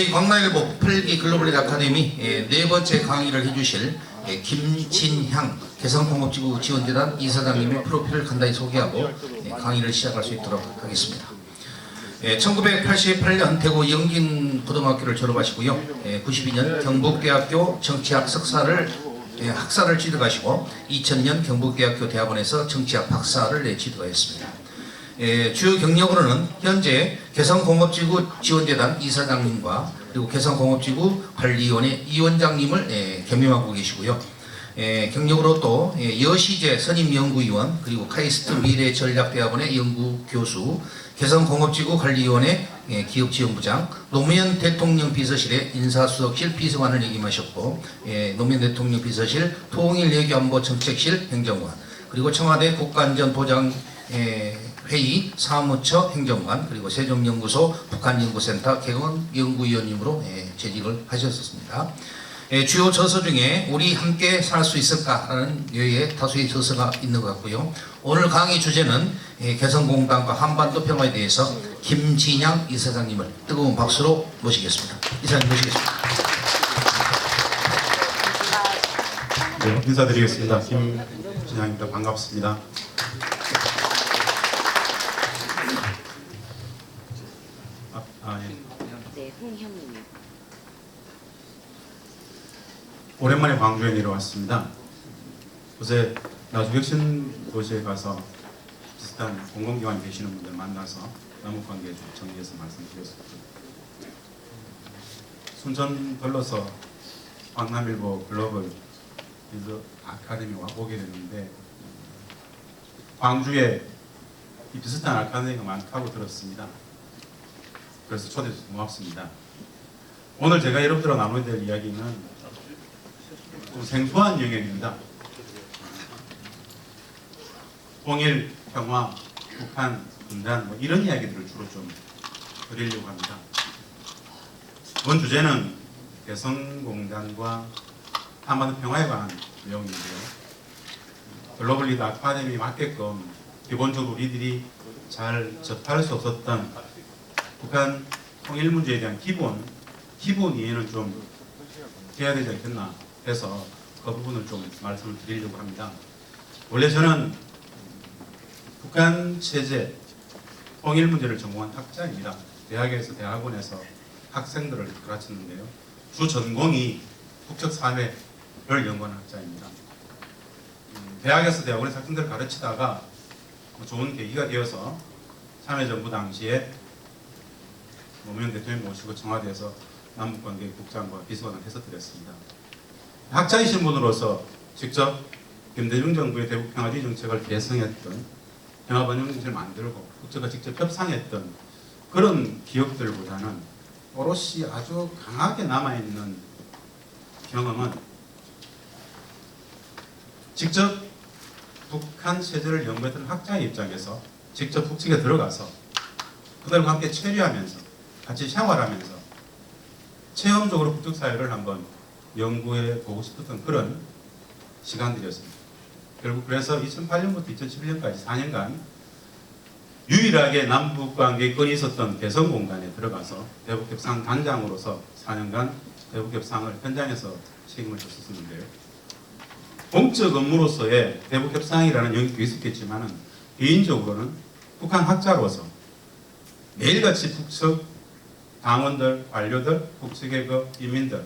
저희 광라일보 8기 글로벌 아카데미 네 번째 강의를 해주실 김진향 개성공업지구 지원재단 이사장님의 프로필을 간단히 소개하고 강의를 시작할 수 있도록 하겠습니다. 1988년 대구 영진고등학교를 졸업하시고요. 92년 경북대학교 정치학 학사를 취득하시고 2000년 경북대학교 대학원에서 정치학 박사를 취득하였습니다. 주요 경력으로는 현재 개성공업지구 지원재단 이사장님과 그리고 개성공업지구 관리위원회 위원장님을 겸임하고 계시고요. 경력으로 또 여시제 선임연구위원 그리고 카이스트 미래전략대학원의 연구교수, 개성공업지구 관리위원회 기업지원부장, 노무현 대통령 비서실의 인사수석실 비서관을 역임하셨고 노무현 대통령 비서실 통일외교안보정책실 행정관, 그리고 청와대 국가안전보장 회의 사무처 행정관, 그리고 세종연구소 북한연구센터 개원연구위원님으로 재직을 하셨습니다. 주요 저서 중에 우리 함께 살 수 있을까라는 류의 다수의 저서가 있는 것 같고요. 오늘 강의 주제는 개성공단과 한반도 평화에 대해서 김진향 이사장님을 뜨거운 박수로 모시겠습니다. 이사장님 모시겠습니다. 네, 인사드리겠습니다. 김진향입니다. 반갑습니다. 네, 홍현님. 오랜만에 광주에 내려왔습니다. 요새 나주혁신 도시에 가서 비슷한 공공기관에 계시는 분들 만나서 남북관계 좀 정리해서 말씀드렸습니다. 순천 걸러서 광남일보 글로벌 아카데미 와보게 됐는데 광주에 이 비슷한 아카데미가 많다고 들었습니다. 그래서 초대해주셔서 고맙습니다. 오늘 제가 여러분들과 나눠야 될 이야기는 좀 생소한 영역입니다. 통일, 평화, 북한, 분단 뭐 이런 이야기들을 주로 좀 드리려고 합니다. 이번 주제는 개성공단과 한반도 평화에 관한 내용인데요. 글로벌 리더 아카데미 맞게끔 기본적으로 우리들이 잘 접할 수 없었던 북한 통일 문제에 대한 기본 이해는 좀 해야 되지 않겠나 해서 그 부분을 좀 말씀을 드리려고 합니다. 원래 저는 북한 체제 통일 문제를 전공한 학자입니다. 대학원에서 학생들을 가르쳤는데요. 주 전공이 국적 사회를 연구하는 학자입니다. 대학에서 대학원에서 학생들을 가르치다가 좋은 계기가 되어서 참여정부 당시에 노무현 대통령 모시고 청와대에서 남북관계국장과 비서관을 해서 드렸습니다. 학자이신 분으로서 직접 김대중 정부의 대북평화주의 정책을 개성했던 평화번영 정책을 만들고 국정과 직접 협상했던 그런 기억들보다는 오롯이 아주 강하게 남아있는 경험은 직접 북한 체제를 연구했던 학자의 입장에서 직접 북측에 들어가서 그들과 함께 체류하면서 같이 생활하면서 체험적으로 북측 사회를 한번 연구해 보고 싶었던 그런 시간들이었습니다. 결국 그래서 2008년부터 2011년까지 4년간 유일하게 남북관계에 건이 있었던 개성공단에 들어가서 대북협상 단장으로서 4년간 대북협상을 현장에서 책임을 졌었는데요. 공적 업무로서의 대북협상이라는 영역도 있었겠지만 개인적으로는 북한 학자로서 매일같이 북측 당원들, 관료들, 북측의 그 인민들,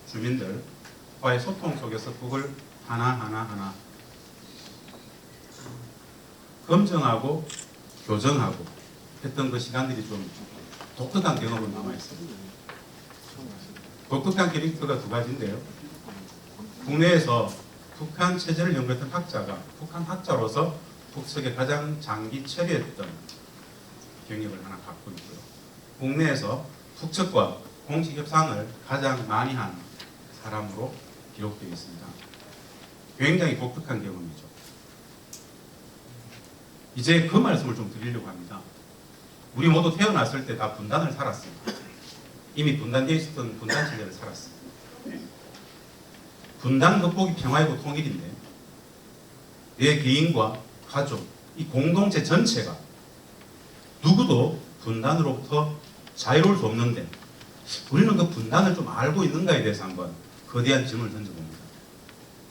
주민들과의 소통 속에서 북을 하나하나 검증하고 교정하고 했던 그 시간들이 좀 독특한 경험으로 남아있습니다. 독특한 캐릭터가 두 가지인데요. 국내에서 북한 체제를 연구했던 학자가 북한 학자로서 북측에 가장 장기 체류했던 경력을 하나 갖고 있고요. 국내에서 북측과 공식 협상을 가장 많이 한 사람으로 기록되어 있습니다. 굉장히 독특한 경험이죠. 이제 그 말씀을 좀 드리려고 합니다. 우리 모두 태어났을 때 다 분단을 살았습니다. 이미 분단되어 있었던 분단 체제를 살았습니다. 분단 극복이 평화이고 통일인데 내 개인과 가족, 이 공동체 전체가 누구도 분단으로부터 자유로울 수 없는데 우리는 그 분단을 좀 알고 있는가에 대해서 한번 거대한 질문을 던져봅니다.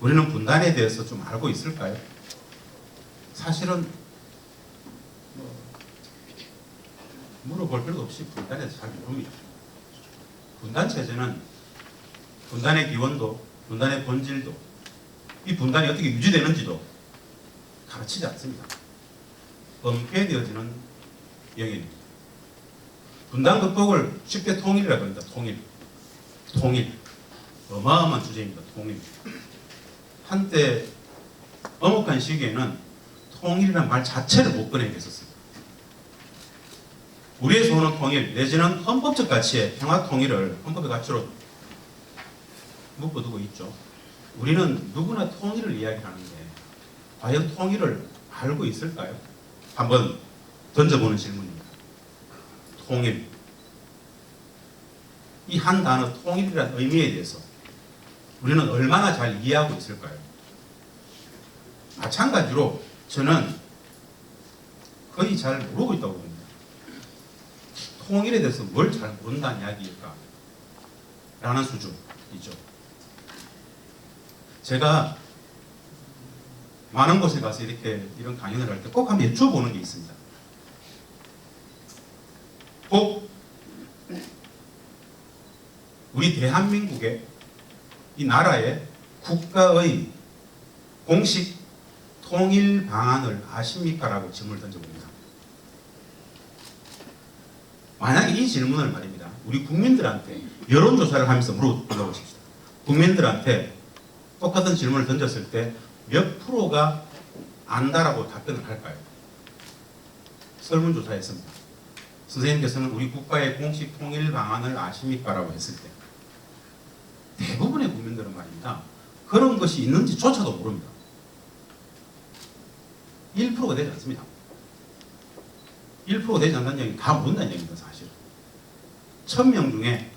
우리는 분단에 대해서 좀 알고 있을까요? 사실은 물어볼 필요도 없이 분단에 대해서 잘 모릅니다. 분단 체제는 분단의 기원도, 분단의 본질도, 이 분단이 어떻게 유지되는지도 가르치지 않습니다. 은폐되어지는 영역입니다. 분단 극복을 쉽게 통일이라고 합니다. 통일. 어마어마한 주제입니다. 통일. 한때 엄혹한 시기에는 통일이라는 말 자체를 못 꺼내게 했었습니다. 우리의 소원은 통일, 내지는 헌법적 가치의 평화 통일을 헌법의 가치로 묶어두고 있죠. 우리는 누구나 통일을 이야기하는데 과연 통일을 알고 있을까요? 한번 던져보는 질문입니다. 통일. 이 한 단어 통일이라는 의미에 대해서 우리는 얼마나 잘 이해하고 있을까요? 마찬가지로 저는 거의 잘 모르고 있다고 봅니다. 통일에 대해서 뭘 잘 모른다는 이야기일까? 라는 수준이죠. 제가 많은 곳에 가서 이런 강연을 할 때 꼭 한번 여쭤보는 게 있습니다. 꼭 우리 대한민국의 이 나라의 국가의 공식 통일 방안을 아십니까? 라고 질문을 던져봅니다. 만약에 이 질문을 말입니다. 우리 국민들한테 여론조사를 하면서 물어보십시다. 국민들한테 똑같은 질문을 던졌을 때 몇 프로가 안다라고 답변을 할까요? 설문조사했습니다. 선생님께서는 우리 국가의 공식 통일 방안을 아십니까? 라고 했을 때 대부분의 국민들은 말입니다. 그런 것이 있는지조차도 모릅니다. 1%가 되지 않습니다. 1%가 되지 않는다는 얘기는 다 모른다는 얘기입니다. 사실 1000명 중에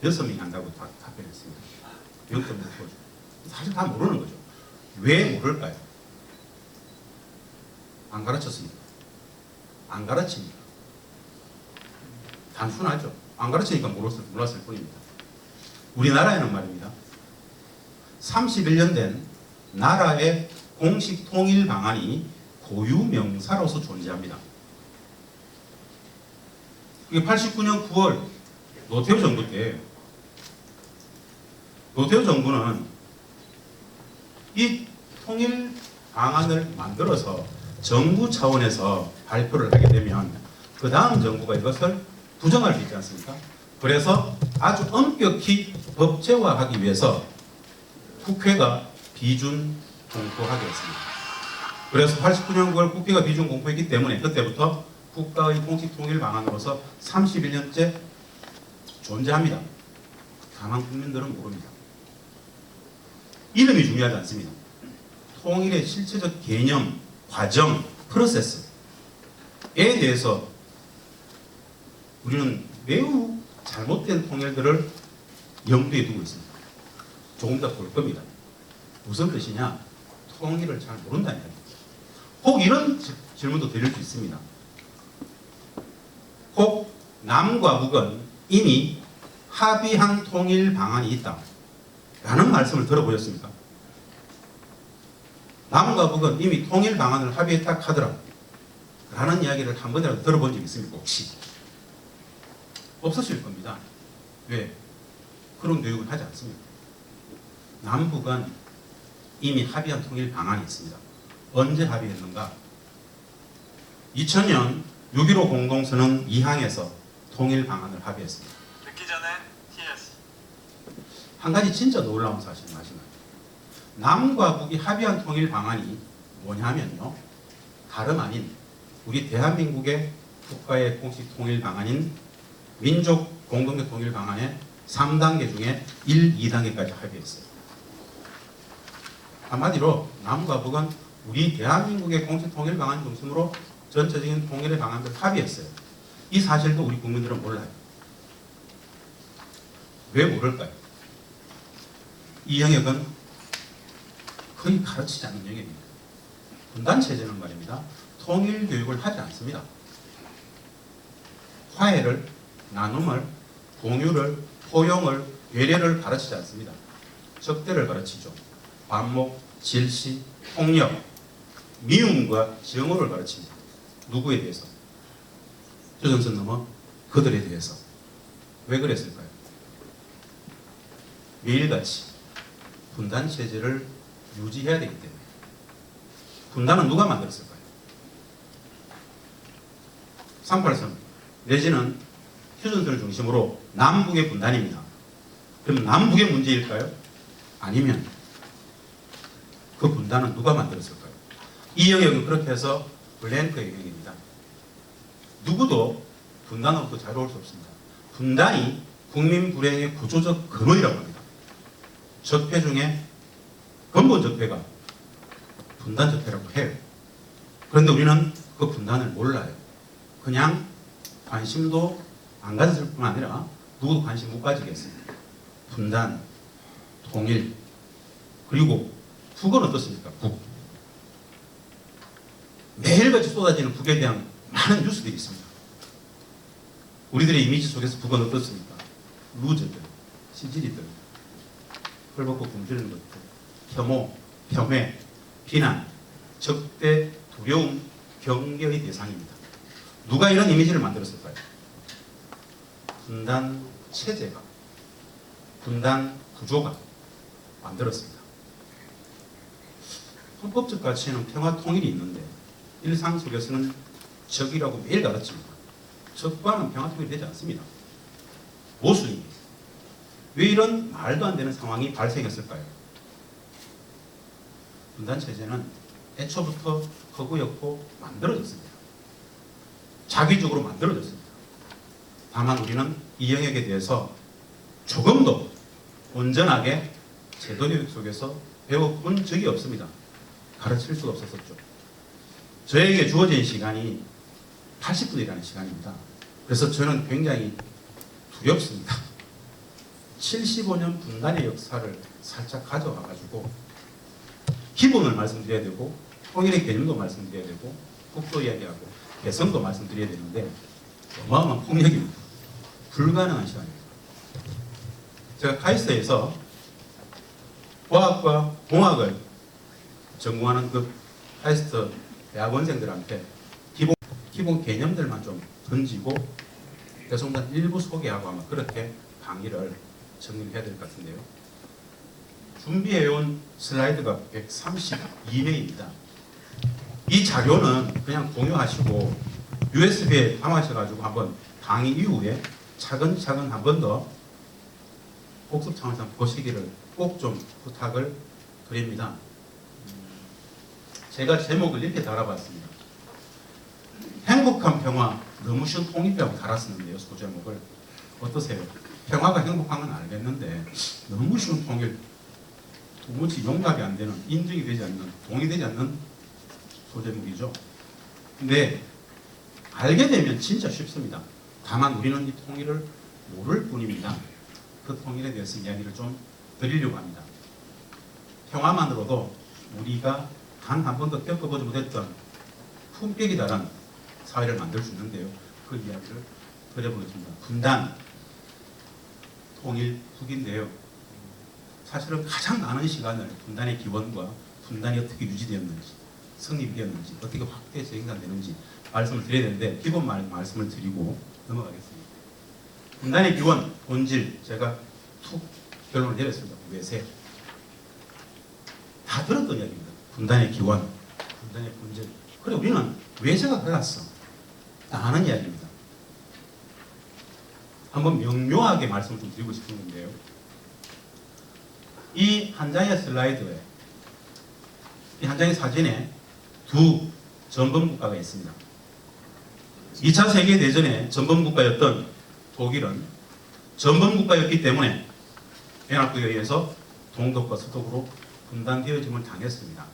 6명이 안다고 답변했습니다. 0.6%죠. 사실 다 모르는 거죠. 왜 모를까요? 안 가르쳤습니다. 안 가르칩니다. 단순하죠. 안 가르치니까 몰랐을 뿐입니다. 우리나라에는 말입니다. 31년 된 나라의 공식 통일 방안이 고유명사로서 존재합니다. 그게 89년 9월 노태우 정부 때예요. 노태우 정부는 이 통일 방안을 만들어서 정부 차원에서 발표를 하게 되면 그 다음 정부가 이것을 부정할 수 있지 않습니까? 그래서 아주 엄격히 법제화하기 위해서 국회가 비준 공포하게 했습니다. 그래서 89년 9월 국회가 비준 공포했기 때문에 그때부터 국가의 공식 통일 방안으로서 31년째 존재합니다. 다만 국민들은 모릅니다. 이름이 중요하지 않습니다. 통일의 실체적 개념, 과정, 프로세스에 대해서 우리는 매우 잘못된 통일들을 염두에 두고 있습니다. 조금 더 볼 겁니다. 무슨 뜻이냐? 통일을 잘 모른다는 얘기입니다. 혹 이런 질문도 드릴 수 있습니다. 혹 남과 북은 이미 합의한 통일 방안이 있다 라는 말씀을 들어보셨습니까? 남과 북은 이미 통일 방안을 합의했다 하더라 라는 이야기를 한 번이라도 들어본 적 있습니까? 혹시? 없으실 겁니다. 왜? 그런 교육을 하지 않습니다. 남북은 이미 합의한 통일 방안이 있습니다. 언제 합의했는가? 2000년 6.15 공동선언 2항에서 통일 방안을 합의했습니다. 듣기 전에 TS. 한 가지 진짜 놀라운 사실을 말씀드립니다. 남과 북이 합의한 통일 방안이 뭐냐면요. 다름 아닌 우리 대한민국의 국가의 공식 통일 방안인 민족 공동체 통일 방안의 3단계 중에 1, 2단계까지 합의했어요. 한마디로 남과 북은 우리 대한민국의 공식 통일 방안 중심으로 전체적인 통일의 방안을 합의했어요. 이 사실도 우리 국민들은 몰라요. 왜 모를까요? 이 영역은 거의 가르치지 않는 영역입니다. 분단체제는 말입니다. 통일 교육을 하지 않습니다. 화해를, 나눔을, 공유를, 포용을, 배려를 가르치지 않습니다. 적대를 가르치죠. 반목, 질시, 폭력, 미움과 정오를 가르칩니다. 누구에 대해서? 조선선 넘어 그들에 대해서. 왜 그랬을까요? 매일같이 분단 체제를 유지해야 되기 때문에. 분단은 누가 만들었을까요? 38선 내지는 휴전선을 중심으로 남북의 분단입니다. 그럼 남북의 문제일까요? 아니면 그 분단은 누가 만들었을까요? 이 영역은 그렇게 해서 블랭크의 영역입니다. 누구도 분단 없고 자유로울 수 없습니다. 분단이 국민 불행의 구조적 근원이라고 합니다. 적폐 중에 근본 적폐가 분단 적폐라고 해요. 그런데 우리는 그 분단을 몰라요. 그냥 관심도 안 가졌을 뿐만 아니라 누구도 관심 못 가지겠습니다. 분단, 통일, 그리고 북은 어떻습니까? 북. 매일같이 쏟아지는 북에 대한 많은 뉴스들이 있습니다. 우리들의 이미지 속에서 북은 어떻습니까? 루저들, 시질이들, 헐벗고 굶주리는 것들, 혐오, 폄훼, 비난, 적대, 두려움, 경계의 대상입니다. 누가 이런 이미지를 만들었을까요? 분단 체제가, 분단 구조가 만들었습니다. 헌법적 가치에는 평화 통일이 있는데 일상 속에서는 적이라고 매일 가르칩니다. 적과는 평화 통일이 되지 않습니다. 모순이. 왜 이런 말도 안 되는 상황이 발생했을까요? 분단 체제는 애초부터 허구였고 만들어졌습니다. 자기적으로 만들어졌습니다. 다만 우리는 이 영역에 대해서 조금도 온전하게 제도 교육 속에서 배워본 적이 없습니다. 가르칠 수가 없었었죠. 저에게 주어진 시간이 80분이라는 시간입니다. 그래서 저는 굉장히 두렵습니다. 75년 분단의 역사를 살짝 가져와가지고 기본을 말씀드려야 되고 통일의 개념도 말씀드려야 되고 국도 이야기하고 개성도 말씀드려야 되는데 어마어마한 폭력입니다. 불가능한 시간입니다. 제가 카이스트에서 과학과 공학을 전공하는 그 카이스트 대학원생들한테 기본 개념들만 좀 던지고 대성단 일부 소개하고 아마 그렇게 강의를 정리해야 될 것 같은데요. 준비해온 슬라이드가 132회입니다. 이 자료는 그냥 공유하시고 USB에 담으셔가지고 한번 강의 이후에 차근차근 한 번 더 복습 차원에서 보시기를 꼭 좀 부탁을 드립니다. 제가 제목을 이렇게 달아봤습니다. 행복한 평화, 너무 쉬운 통일이라고 달았었는데요. 소제목을. 어떠세요? 평화가 행복한 건 알겠는데 너무 쉬운 통일, 도무지 용납이 안 되는, 인정이 되지 않는, 동의되지 않는 소제목이죠. 근데 알게 되면 진짜 쉽습니다. 다만 우리는 이 통일을 모를 뿐입니다. 그 통일에 대해서 이야기를 좀 드리려고 합니다. 평화만으로도 우리가 단 한 번도 겪어보지 못했던 품격이 다른 사회를 만들 수 있는데요. 그 이야기를 드려보겠습니다. 분단, 통일, 북인데요. 사실은 가장 많은 시간을 분단의 기원과 분단이 어떻게 유지되었는지, 성립되었는지, 어떻게 확대 재생산되는지 말씀을 드려야 되는데 기본 말씀을 드리고 넘어가겠습니다. 분단의 기원, 본질, 제가 툭 결론을 내렸습니다. 외세. 다 들었던 이야기입니다. 분단의 기원, 분단의 본질. 그래 우리는 외세가 달랐어. 다 아는 이야기입니다. 한번 명료하게 말씀을 좀 드리고 싶은 건데요. 이 한 장의 슬라이드에, 이 한 장의 사진에 두 전범국가가 있습니다. 2차 세계대전의 전범국가였던 독일은 전범국가였기 때문에 연합국에 의해서 동독과 서독으로 분단되어짐을 당했습니다.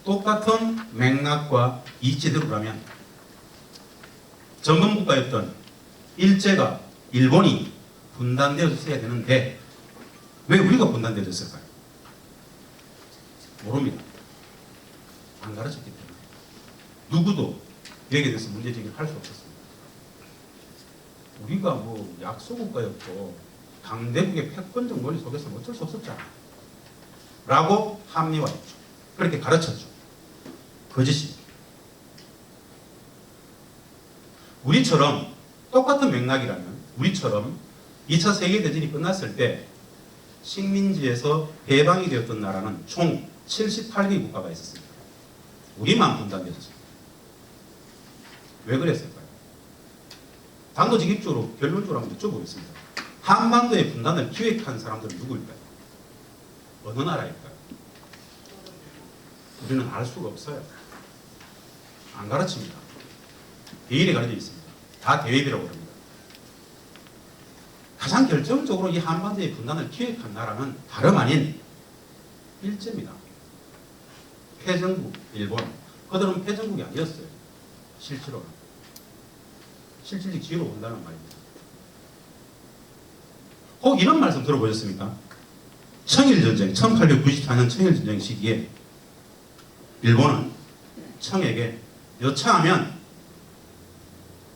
똑같은 맥락과 이치대로라면 전범국가였던 일제가, 일본이 분단되어졌어야 되는데 왜 우리가 분단되어졌을까요? 모릅니다. 안 가르쳤기 때문에. 누구도 여기에 대해서 문제제기를 할 수 없었습니다. 우리가 뭐 약소국가였고 강대국의 패권적 논리 속에서 어쩔 수 없었잖아. 라고 합리화했죠. 그렇게 가르쳤죠. 거짓입니다. 우리처럼 똑같은 맥락이라면 우리처럼 2차 세계대전이 끝났을 때 식민지에서 해방이 되었던 나라는 총 78개 국가가 있었습니다. 우리만 분단되었습니다. 왜 그랬을까요? 단도직입적으로 결론적으로 한번 여쭤보겠습니다. 한반도의 분단을 기획한 사람들은 누구일까요? 어느 나라일까요? 우리는 알 수가 없어요. 안 가르칩니다. 대일에 가려져 있습니다. 다 대외비라고 합니다. 가장 결정적으로 이 한반도의 분단을 기획한 나라는 다름 아닌 일제입니다. 패전국 일본. 그들은 패전국이 아니었어요. 실제로는. 실질적 지혜로 본다는 말입니다. 혹 이런 말씀 들어보셨습니까? 청일전쟁, 1894년 청일전쟁 시기에 일본은 청에게 여차하면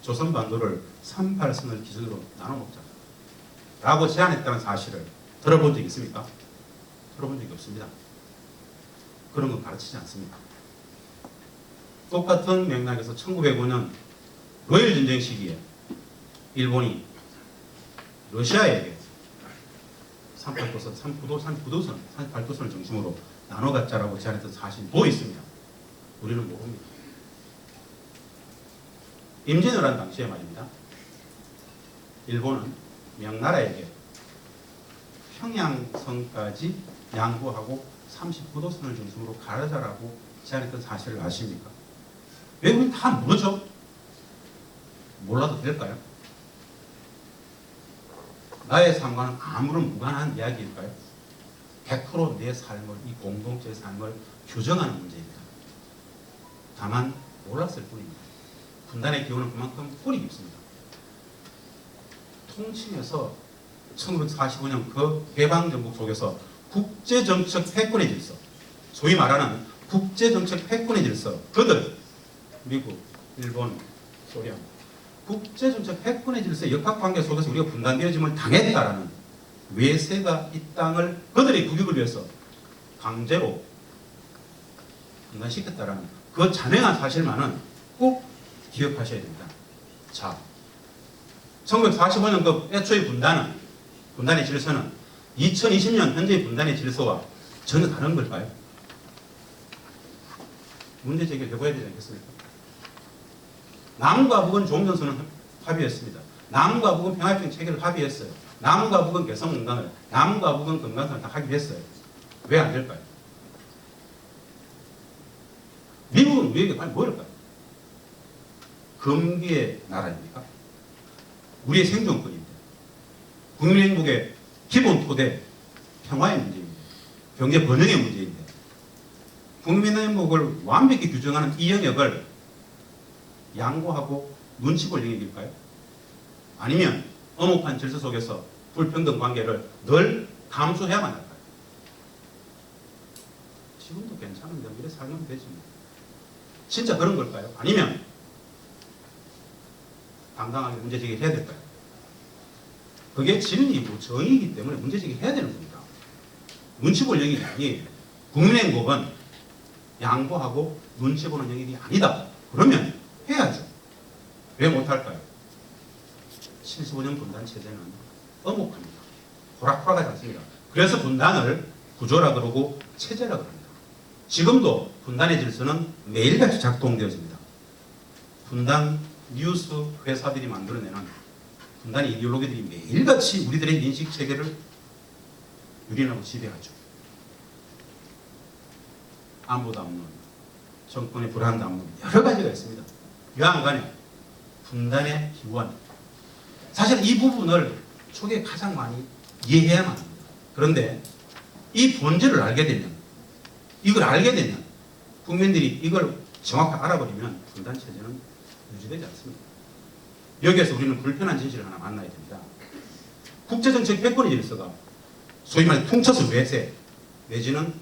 조선반도를 38선을 기준으로 나눠먹자 라고 제안했다는 사실을 들어본 적이 있습니까? 들어본 적이 없습니다. 그런 건 가르치지 않습니다. 똑같은 맥락에서 1905년 로일전쟁 시기에 일본이 러시아에게 38도선, 38도선을 중심으로 나눠 갖자라고 제안했던 사실도 있습니다. 우리는 모릅니다. 임진왜란 당시에 말입니다. 일본은 명나라에게 평양성까지 양보하고 39도선을 중심으로 가르자라고 제안했던 사실을 아십니까? 왜 우리 다 모르죠? 몰라도 될까요? 나의 삶과는 아무런 무관한 이야기일까요? 100% 내 삶을, 이 공동체의 삶을 규정하는 문제입니다. 다만 몰랐을 뿐입니다. 분단의 기원은 그만큼 뿌리 깊습니다. 통칭해서 1945년 그 해방정국 속에서 국제정책 패권의 질서, 소위 말하는 국제정책 패권의 질서, 그들, 미국, 일본, 소련, 국제정책 패권의 질서의 역학관계 속에서 우리가 분단되어짐을 당했다라는 외세가 이 땅을 그들의 국익을 위해서 강제로 분단시켰다라는 그 잔인한 사실만은 꼭 기억하셔야 됩니다. 자, 1945년 그 애초의 분단의 질서는 2020년 현재의 분단의 질서와 전혀 다른 걸까요? 문제 제기를 해봐야 되지 않겠습니까? 남과 북은 종전선언 합의했습니다. 남과 북은 평화협정 체계를 합의했어요. 남과 북은 개성공단을, 남과 북은 금강산을 다 합의했어요. 왜 안 될까요? 미국은 우리에게 과연 뭘까요? 금기의 나라입니까? 우리의 생존권입니다. 국민행복의 기본 토대, 평화의 문제입니다. 경제 번영의 문제인데 국민행복을 완벽히 규정하는 이 영역을 양보하고 눈치 볼 영역일까요? 아니면 엄혹한 질서 속에서 불평등 관계를 늘 감수해야만 할까요? 지금도 괜찮은데 이래 살면 되지 뭐. 진짜 그런 걸까요? 아니면 당당하게 문제제기를 해야 될까요? 그게 진리이고 정의이기 때문에 문제제기를 해야 되는 겁니다. 눈치 볼 영역이 아니에요. 국민행복은 양보하고 눈치 보는 영역이 아니다. 그러면 해야죠. 왜 못할까요? 75년 분단 체제는 엄혹합니다. 호락호락하지 않습니다. 그래서 분단을 구조라 그러고 체제라 그럽니다. 지금도 분단의 질서는 매일같이 작동되어집니다. 분단 뉴스 회사들이 만들어내는 분단의 이데올로기들이 매일같이 우리들의 인식 체계를 유린하고 지배하죠. 안보 담론, 정권의 불안 담론, 여러 가지가 있습니다. 여하간에 분단의 기원. 사실 이 부분을 초기에 가장 많이 이해해야만 합니다. 그런데 이 본질을 알게 되면, 이걸 알게 되면, 국민들이 이걸 정확하게 알아버리면 분단 체제는 유지되지 않습니다. 여기에서 우리는 불편한 진실을 하나 만나야 됩니다. 국제정책 패권의 질서가 소위 말해 퉁쳐서 외세 내지는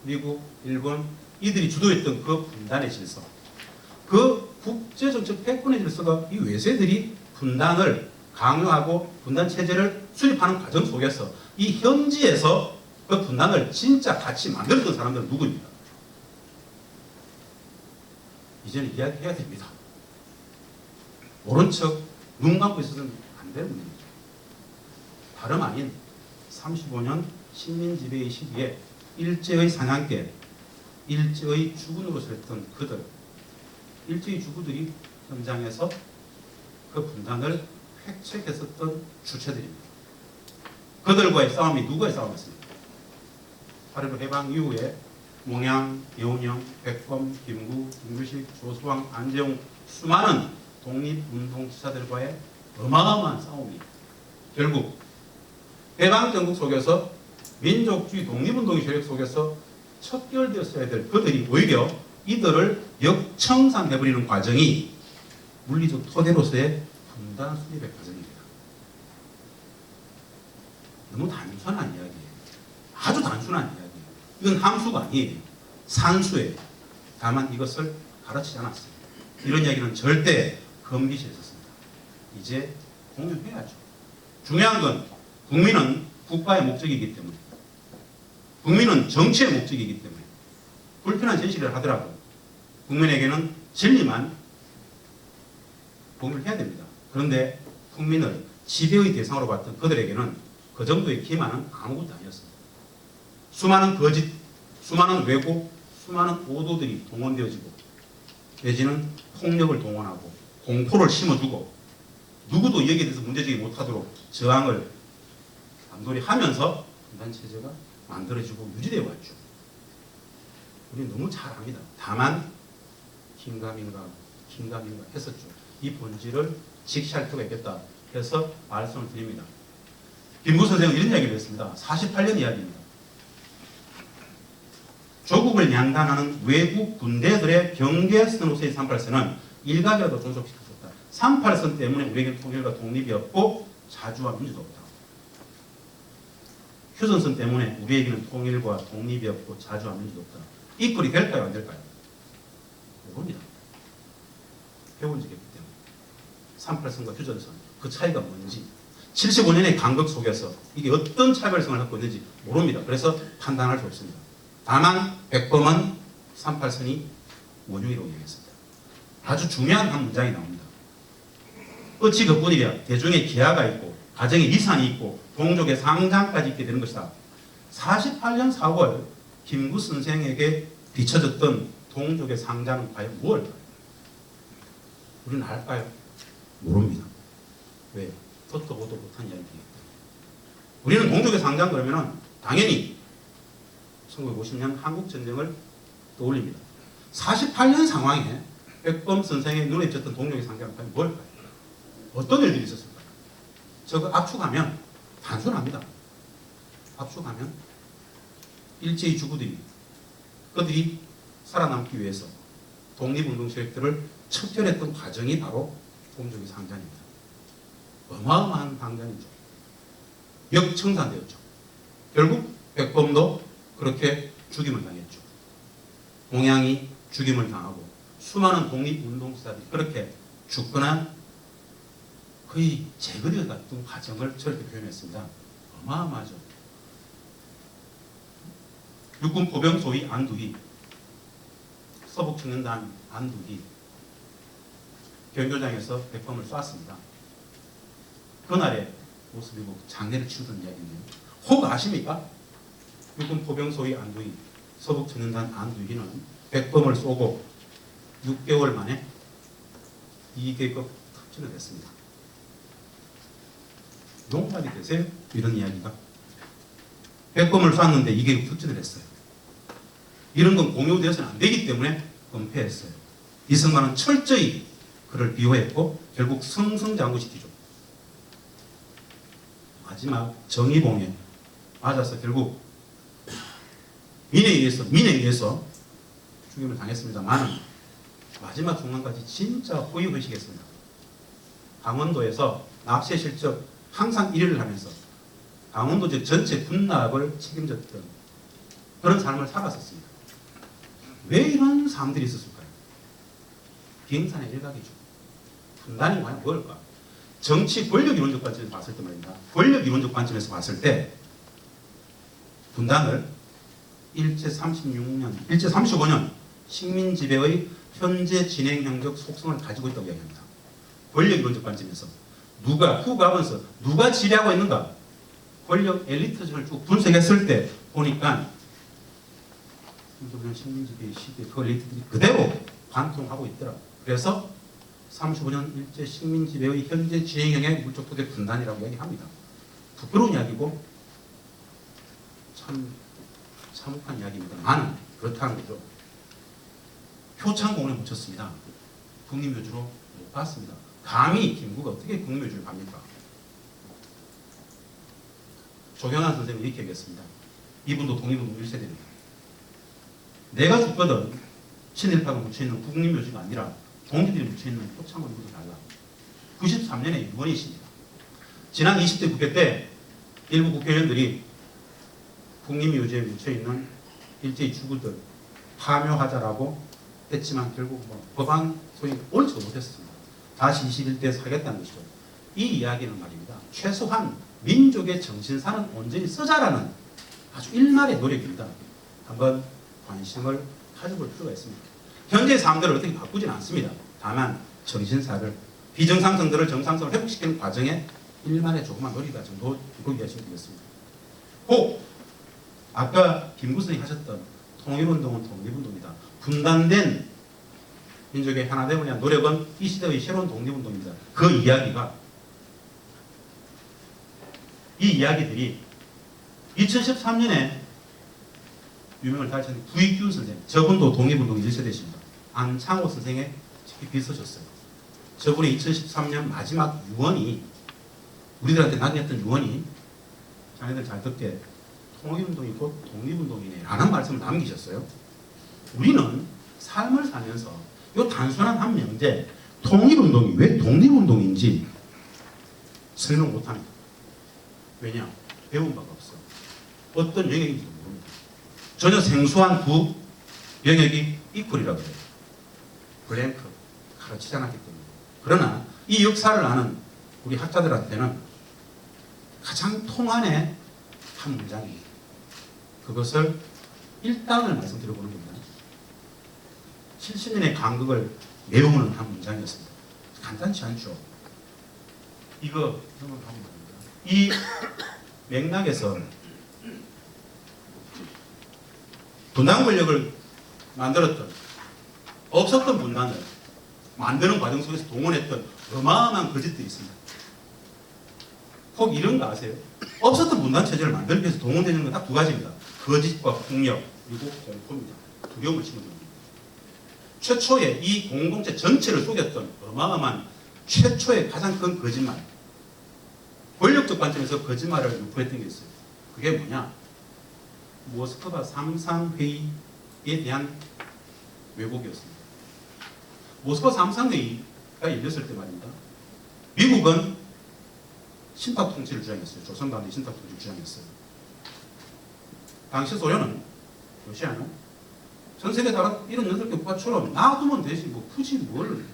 미국, 일본 이들이 주도했던 그 분단의 질서, 그 국제정책 패권의 질서가 이 외세들이 분단을 강요하고 분단 체제를 수립하는 과정 속에서 이 현지에서 그 분단을 진짜 같이 만들었던 사람들은 누구입니까? 이제는 이야기해야 됩니다. 모른 척 눈 감고 있어서는 안 되는 문제죠. 다름 아닌 35년 식민지배의 시기에 일제의 사냥개, 일제의 주군으로서 했던 그들, 일제의 주군들이 현장에서 그 분단을 획책했었던 주체들입니다. 그들과의 싸움이 누구의 싸움이었습니까? 8.15 해방 이후에 몽양, 여운형, 백범, 김구, 김규식, 조수왕, 안재홍 수많은 독립운동지사들과의 어마어마한 싸움이 결국 해방정국 속에서 민족주의 독립운동의 세력 속에서 척결되었어야 될 그들이 오히려 이들을 역청산해버리는 과정이 물리적 토대로서의 분단 수립의 과정입니다. 너무 단순한 이야기예요. 아주 단순한 이야기예요. 이건 함수가 아니에요. 산수예요. 다만 이것을 가르치지 않았어요. 이런 이야기는 절대 금기시했었습니다. 이제 공유해야죠. 중요한 건 국민은 국가의 목적이기 때문에, 국민은 정치의 목적이기 때문에 불편한 진실을 하더라도 국민에게는 진리만 공유를 해야 됩니다. 그런데 국민을 지배의 대상으로 봤던 그들에게는 그 정도의 기만은 아무것도 아니었습니다. 수많은 거짓, 수많은 왜곡, 수많은 오도들이 동원되어지고 내지는 폭력을 동원하고 공포를 심어주고 누구도 여기에 대해서 문제제기 못하도록 저항을 단돌이 하면서 분단체제가 만들어지고 유지되어 왔죠. 우리는 너무 잘 압니다. 다만 긴가민가 했었죠. 이 본질을 직시할 필요가 있겠다 해서 말씀을 드립니다. 김구 선생은 이런 이야기를 했습니다. 48년 이야기입니다. 조국을 양단하는 외국 군대들의 경계선으로서의 38선은 일각이라도 존속시켰었다. 38선 때문에 우리에게 통일과 독립이 없고 자주와 민주도 없다. 휴전선 때문에 우리에게는 통일과 독립이 없고 자주와 민주도 없다. 이 꼴이 될까요? 안 될까요? 모릅니다. 배운 적이 없기 때문에. 38선과 휴전선, 그 차이가 뭔지 75년의 간극 속에서 이게 어떤 차별성을 갖고 있는지 모릅니다. 그래서 판단할 수 없습니다. 다만 백범은 38선이 원흉이라고 얘기했습니다. 아주 중요한 한 문장이 나옵니다. 어찌 그뿐이랴 대중의 기하가 있고 가정의 이산이 있고 동족의 상장까지 있게 되는 것이다. 48년 4월 김구 선생에게 비춰졌던 동족의 상장은 과연 무엇일까요? 우리는 알까요? 모릅니다. 왜? 듣도 보도 못한 이야기이기 때문에. 우리는 동족의 상장 그러면 당연히 1950년 한국전쟁을 떠올립니다. 48년 상황에 백범 선생의 눈에 비쳤던 동족의 상장은 과연 뭘까요? 어떤 일들이 있었을까요? 저거 압축하면 단순합니다. 압축하면 일제히 주구들이 그들이 살아남기 위해서 독립운동 세력들을 척결했던 과정이 바로 동족의 상장입니다. 어마어마한 방장이죠. 역청산되었죠. 결국 백범도 그렇게 죽임을 당했죠. 동양이 죽임을 당하고 수많은 독립운동사들이 그렇게 죽거나 거의 제거되어 갔던 과정을 저렇게 표현했습니다. 어마어마하죠. 육군 포병 소위 안두희, 서북청년단 안두희 경교장에서 백범을 쐈습니다. 그날의 모습이 장례를 치르던 이야기인데요. 혹 아십니까? 육군 포병 소위 안두희, 서북청년단 안두희는 백범을 쏘고 6개월 만에 2계급 특진을 했습니다. 용납이 되세요? 이런 이야기가. 백범을 쐈는데 2계급 특진을 했어요. 이런 건 공유되어서는 안 되기 때문에 은폐했어요. 이승만은 철저히 그를 비호했고 결국 승승장구시키죠. 마지막 정의봉에 맞아서 결국 민에 의해서 죽임을 당했습니다만 마지막 순간까지 진짜 호의호식했습니다. 강원도에서 납세 실적 항상 1위를 하면서 강원도 즉 전체 군락을 책임졌던 그런 삶을 살았었습니다. 왜 이런 사람들이 있었을까요? 비행산의 일각이죠. 분단이 과연 뭘까? 정치 권력 이론적 관점에서 봤을 때 말입니다. 권력 이론적 관점에서 봤을 때 분단을 일제 35년 식민 지배의 현재 진행형적 속성을 가지고 있다고 이야기합니다. 권력 이론적 관점에서 후가면서 누가 지배하고 있는가? 권력 엘리트를 쭉 분석했을 때 보니까 35년 식민 지배 시대 그 엘리트들이 그대로 관통하고 있더라. 그래서 35년 일제 식민 지배의 현재 진행형의 물적 토대 분단이라고 이야기합니다. 부끄러운 이야기고 참 참혹한 이야기입니다. 나는 그렇다는 거죠. 표창공원에 묻혔습니다. 국립묘지로 못 봤습니다. 감히 김구가 어떻게 국립묘지를 갑니까? 조경환 선생님이 이렇게 얘기했습니다. 이분도 독립운동 1세대입니다. 내가 죽거든 친일파가 묻혀있는 국립묘지가 아니라 동기들이 묻혀있는 표창원이도 달라. 93년에 유언이십니다. 지난 20대 국회 때 일부 국회의원들이 국립묘지에 묻혀있는 일제히 주구들 파묘하자라고 했지만 결국 법안 소위 옳지도 못했습니다. 다시 21대에 살겠다는 것이죠. 이 이야기는 말입니다. 최소한 민족의 정신사는 온전히 쓰자라는 아주 일말의 노력입니다. 한번 관심을 가져볼 필요가 있습니다. 현재 사람들을 어떻게 바꾸지는 않습니다. 다만 정신사를 비정상성들을 정상성을 회복시키는 과정에 일만의 조그만 노력이다 정도 이렇게 이해하시면 되겠습니다. 꼭 아까 김구선이 하셨던 통일운동은 독립운동이다. 분단된 민족의 하나됨을 위한 노력은 이 시대의 새로운 독립운동입니다. 그 이야기가 이 이야기들이 2013년에 유명을 달리신 구익균 선생, 저분도 독립운동 1세대십니다. 안창호 선생의 비서셨어요. 저분의 2013년 마지막 유언이 우리들한테 남겼던 유언이 자네들 잘 듣게 통일운동이 곧 독립운동이네 라는 말씀을 남기셨어요. 우리는 삶을 살면서 이 단순한 한 명제 통일운동이 왜 독립운동인지 설명 못합니다. 왜냐? 배운 바가 없어. 어떤 영역인지 모릅니다. 전혀 생소한 두 영역이 이퀄이라고 해요. 블랭크, 가르치지 않았기 때문에. 그러나 이 역사를 아는 우리 학자들한테는 가장 통한의 한 문장입니다. 그것을 일단을 말씀드려보는 겁니다. 70년의 간극을 메우는 한 문장이었습니다. 간단치 않죠. 이거 생각하면 됩니다. 이 맥락에서 분단 권력을 만들었던 없었던 분단을 만드는 과정 속에서 동원했던 어마어마한 거짓들이 있습니다. 꼭 이런 거 아세요? 없었던 분단 체제를 만들기 위해서 동원되는 건 딱 두 가지입니다. 거짓과 폭력 그리고 공포입니다. 두려움을 심어줍니다. 최초에 이 공동체 전체를 속였던 어마어마한 최초의 가장 큰 거짓말, 권력적 관점에서 거짓말을 유포했던 게 있어요. 그게 뭐냐? 모스크바 3.3회의에 대한 왜곡이었습니다. 모스크바 3.3회의가 열렸을 때 말입니다. 미국은 신탁 통치를 주장했어요. 조선반대 신탁 통치를 주장했어요. 당시 소련은, 러시아는 전 세계 다른 이런 8개 국가처럼 놔두면 되지 뭐 굳이 뭘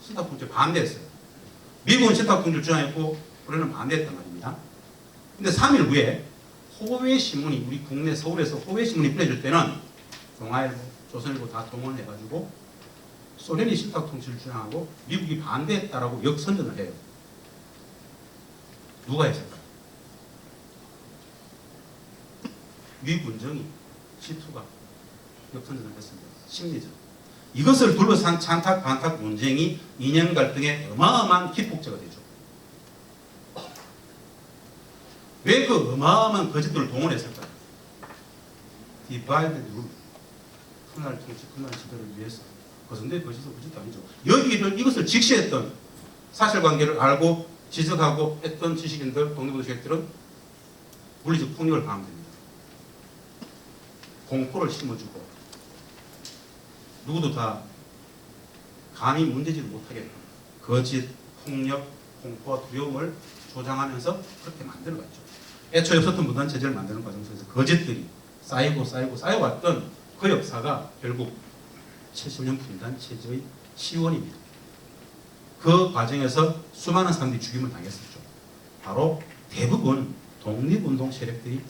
신탁 통치에 반대했어요. 미국은 신탁 통치를 주장했고 소련은 반대했단 말입니다. 근데 3일 후에 호외신문이 우리 국내 서울에서 호외신문이 뿌려질 때는 동아일보, 조선일보 다 동원해가지고 소련이 신탁 통치를 주장하고 미국이 반대했다라고 역선전을 해요. 누가 했을까요? 미 군정이 C2가 역선전을 했습니다. 심리전. 이것을 둘러싼 찬탁 반탁 논쟁이 이념 갈등의 어마어마한 기폭제가 되죠. 왜 그 어마어마한 거짓들을 동원했을까요? 디바이드 룰, 분할 통치, 분할 지도를 위해서. 거성대의 거짓은 거짓도 아니죠. 이것을 직시했던 사실관계를 알고 지적하고 했던 지식인들, 독립운동 지식들은 물리적 폭력을 가하면 됩니다. 공포를 심어주고 누구도 다 감히 문제지를 못하게 거짓, 폭력, 공포와 두려움을 조장하면서 그렇게 만들어갔죠. 애초에 없었던 분단 체제를 만드는 과정 속에서 거짓들이 쌓이고 쌓여왔던 그 역사가 결국 70년 분단 체제의 시원입니다. 그 과정에서 수많은 사람들이 죽임을 당했었죠. 바로 대부분 독립운동 세력들이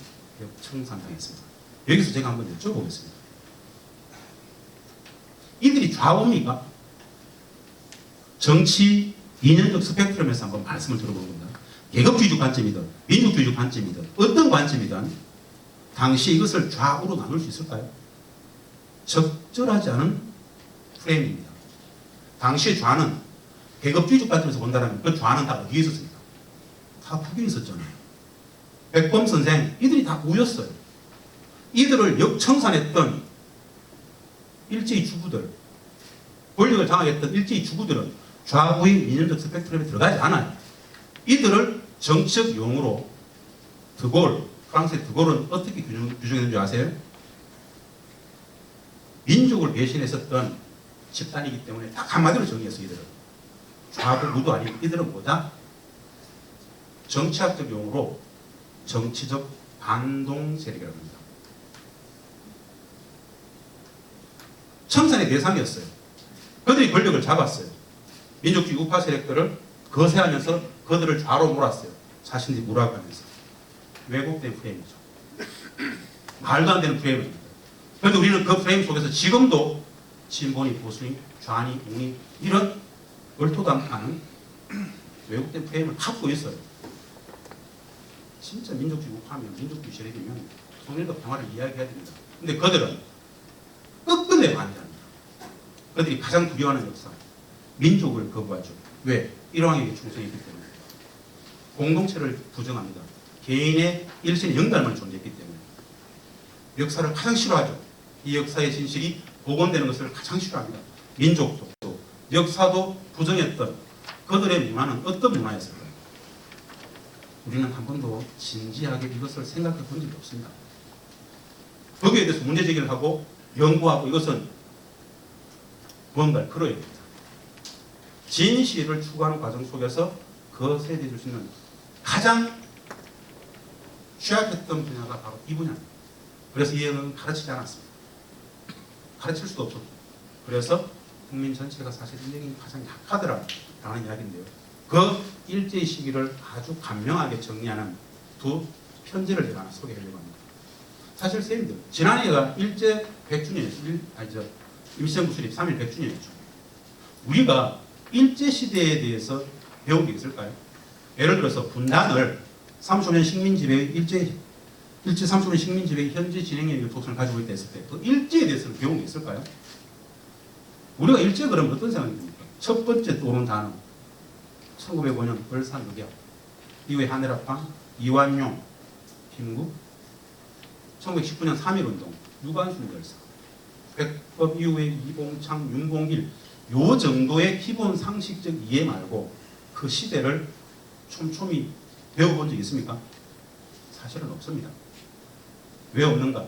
청산당했습니다. 여기서 제가 한번 여쭤보겠습니다. 이들이 좌우입니까? 정치 이념적 스펙트럼에서 한번 말씀을 들어보는 겁니다. 계급주의적 관점이든 민족주의적 관점이든 어떤 관점이든 당시 이것을 좌우로 나눌 수 있을까요? 적절하지 않은 프레임입니다. 당시의 좌는 계급주의적 관점에서 본다면 그 좌는 다 어디에 있었습니까? 다 북에 있었잖아요. 백범 선생 이들이 다 우였어요. 이들을 역청산했던 일제의 주부들, 권력을 장악했던 일제의 주부들은 좌우의 이념적 스펙트럼에 들어가지 않아요. 이들을 정치적 용어로 드골, 프랑스의 드골은 어떻게 규정했는지 아세요? 민족을 배신했었던 집단이기 때문에 딱 한마디로 정의했어요. 이들은 좌우 무도 아닌 이들은 뭐다? 정치학적 용어로 정치적 반동 세력이라고 합니다. 청산의 대상이었어요. 그들이 권력을 잡았어요. 민족주의 우파 세력들을 거세하면서 그들을 좌로 몰았어요. 자신들이 몰아가면서. 왜곡된 프레임이죠. 말도 안 되는 프레임입니다. 그런데 우리는 그 프레임 속에서 지금도 진보니 보수니 좌니 우니 이런 얼토당하는 왜곡된 프레임을 갖고 있어요. 진짜 민족주의 우파면 민족주의 세력이면 통일과 평화를 이야기해야 됩니다. 근데 그들은 끝끝내 반대합니다. 그들이 가장 두려워하는 역사, 민족을 거부하죠. 왜? 일왕에게 충성했기 때문에. 공동체를 부정합니다. 개인의 일신의 영달만 존재했기 때문에. 역사를 가장 싫어하죠. 이 역사의 진실이 복원되는 것을 가장 싫어합니다. 민족도, 역사도 부정했던 그들의 문화는 어떤 문화였을까요? 우리는 한 번도 진지하게 이것을 생각해 본 적이 없습니다. 거기에 대해서 문제 제기를 하고 연구하고 이것은 뭔가를 걸어야 됩니다. 진실을 추구하는 과정 속에서 그것에 대해 줄 수 있는 가장 취약했던 분야가 바로 이 분야입니다. 그래서 이 영은 가르치지 않았습니다. 가르칠 수도 없었고 그래서 국민 전체가 사실 인력이 가장 약하더라라는 이야기인데요. 그 일제의 시기를 아주 간명하게 정리하는 두 편지를 제가 하나 소개하려고 합니다. 사실 선생님들 지난해가 일제 100주년이었죠. 임시정부 수립 3일 100주년이었죠. 우리가 일제시대에 대해서 배운 게 있을까요? 예를 들어서 분단을 35년 식민지배의 일제 35년 식민지배의 현재 진행의 독선을 가지고 있다 했을 때 그 일제에 대해서는 배운 게 있을까요? 우리가 일제 그러면 어떤 생각이 듭니까? 첫 번째 떠오르는 단어 1905년 을사늑약 이후에 한일합방, 이완용, 김구 1919년 3.1운동, 유관순 열사 백법 이후에 이봉창, 윤봉길 요 정도의 기본 상식적 이해 말고 그 시대를 촘촘히 배워본 적 있습니까? 사실은 없습니다. 왜 없는가?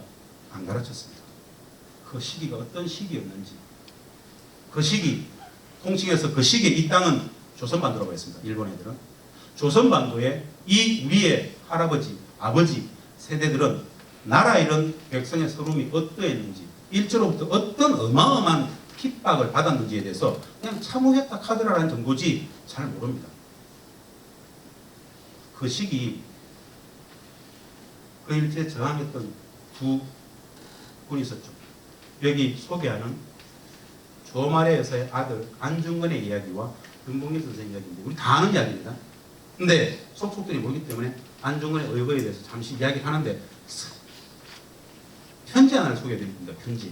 안 가르쳤습니다. 그 시기가 어떤 시기였는지 그 시기 통칭해서 그 시기에 이 땅은 조선반도라고 했습니다. 일본 애들은 조선반도에 이 우리의 할아버지, 아버지 세대들은 나라 이런 백성의 서름이 어떠했는지 일제로부터 어떤 어마어마한 핍박을 받았는지에 대해서 그냥 참호했다 카더라라는 정도지 잘 모릅니다. 그 시기 그 일제에 저항했던 두 분이 있었죠. 여기 소개하는 조말의 여사의 아들 안중근의 이야기와 윤봉길 선생의 이야기인데 우리 다 아는 이야기입니다. 근데 속속들이 모르기 때문에 안중근의 의거에 대해서 잠시 이야기를 하는데 편지 하나를 소개해드립니다. 편지.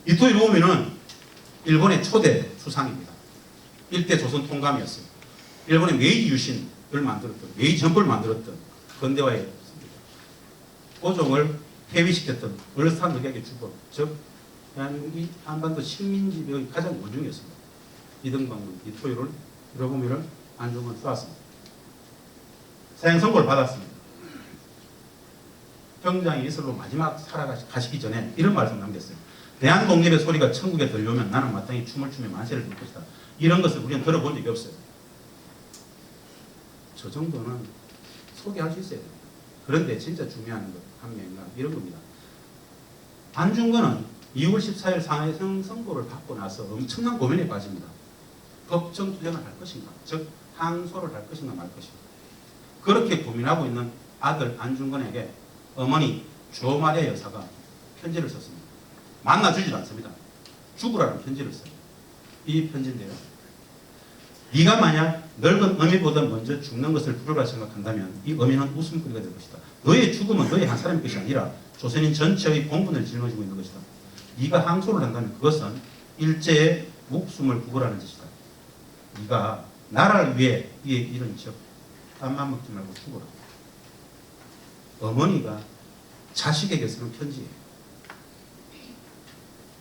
이토이 로우미는 일본의 초대 수상입니다. 일대 조선 통감이었어요. 일본의 메이지 유신을 만들었던, 메이지 정부를 만들었던 근대화의 고종을 폐위시켰던 을사늑약의 주범, 즉 대한민국이 한반도 식민지배의 가장 원흉이었습니다. 이등방문, 이토이를 여러분을 안중근 쏘았습니다. 사형 선고를 받았습니다. 병장이 이슬로 마지막 살아가시기 전에 이런 말씀 남겼어요. 대한독립의 소리가 천국에 들려오면 나는 마땅히 춤을 추며 만세를 들 것이다. 이런 것을 우리는 들어본 적이 없어요. 저 정도는 소개할 수 있어야 됩니다. 그런데 진짜 중요한 것 한 명인가 이런 겁니다. 안중근은 2월 14일 상해성 선고를 받고 나서 엄청난 고민에 빠집니다. 법정 투쟁을 할 것인가, 즉 항소를 할 것인가 말 것인가. 그렇게 고민하고 있는 아들 안중근에게 어머니 조마리아 여사가 편지를 썼습니다. 만나주질 않습니다. 죽으라는 편지를 써요. 이 편지인데요. 네가 만약 늙은 어미보다 먼저 죽는 것을 부르라 생각한다면 이 어미는 웃음거리가 될 것이다. 너의 죽음은 너의 한 사람의 것이 아니라 조선인 전체의 공분을 짊어지고 있는 것이다. 네가 항소를 한다면 그것은 일제의 목숨을 구걸하는 짓이다. 네가 나라를 위해 이런 척 땀만 먹지 말고 죽어라. 어머니가 자식에게 쓰는 편지예요.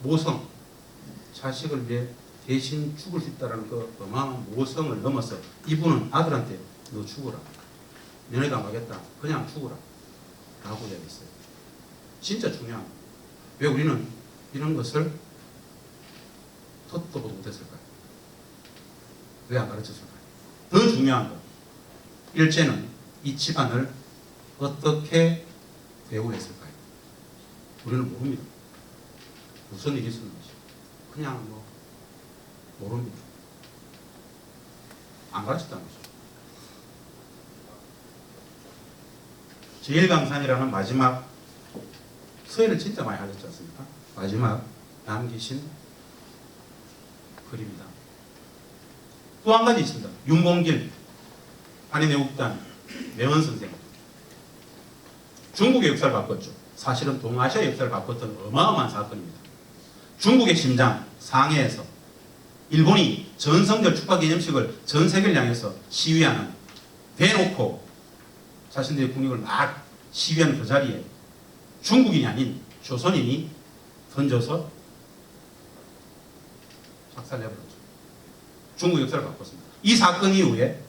모성, 자식을 위해 대신 죽을 수 있다는 그 어마어마한 모성을 넘어서 이분은 아들한테 너 죽어라. 면회가 가겠다. 그냥 죽어라. 라고 이야기했어요. 진짜 중요한 거예요. 왜 우리는 이런 것을 듣도 보도 못했을까요? 왜 안 가르쳤을까요? 더 중요한 거. 일제는 이 집안을 어떻게 대우했을까요? 우리는 모릅니다. 무슨 일이 있었는지. 그냥 모릅니다. 안 가르쳤다는 거죠. 제1강산이라는 마지막 서예를 진짜 많이 하셨지 않습니까? 마지막 남기신 글입니다. 또 한 가지 있습니다. 윤봉길 한인애국단 매원 선생. 중국의 역사를 바꿨죠. 사실은 동아시아 역사를 바꿨던 어마어마한 사건입니다. 중국의 심장 상해에서 일본이 전성절 축하 기념식을 전 세계를 향해서 시위하는 대놓고 자신들의 국력을 막 시위하는 그 자리에 중국인이 아닌 조선인이 던져서 박살내버렸죠. 중국 역사를 바꿨습니다. 이 사건 이후에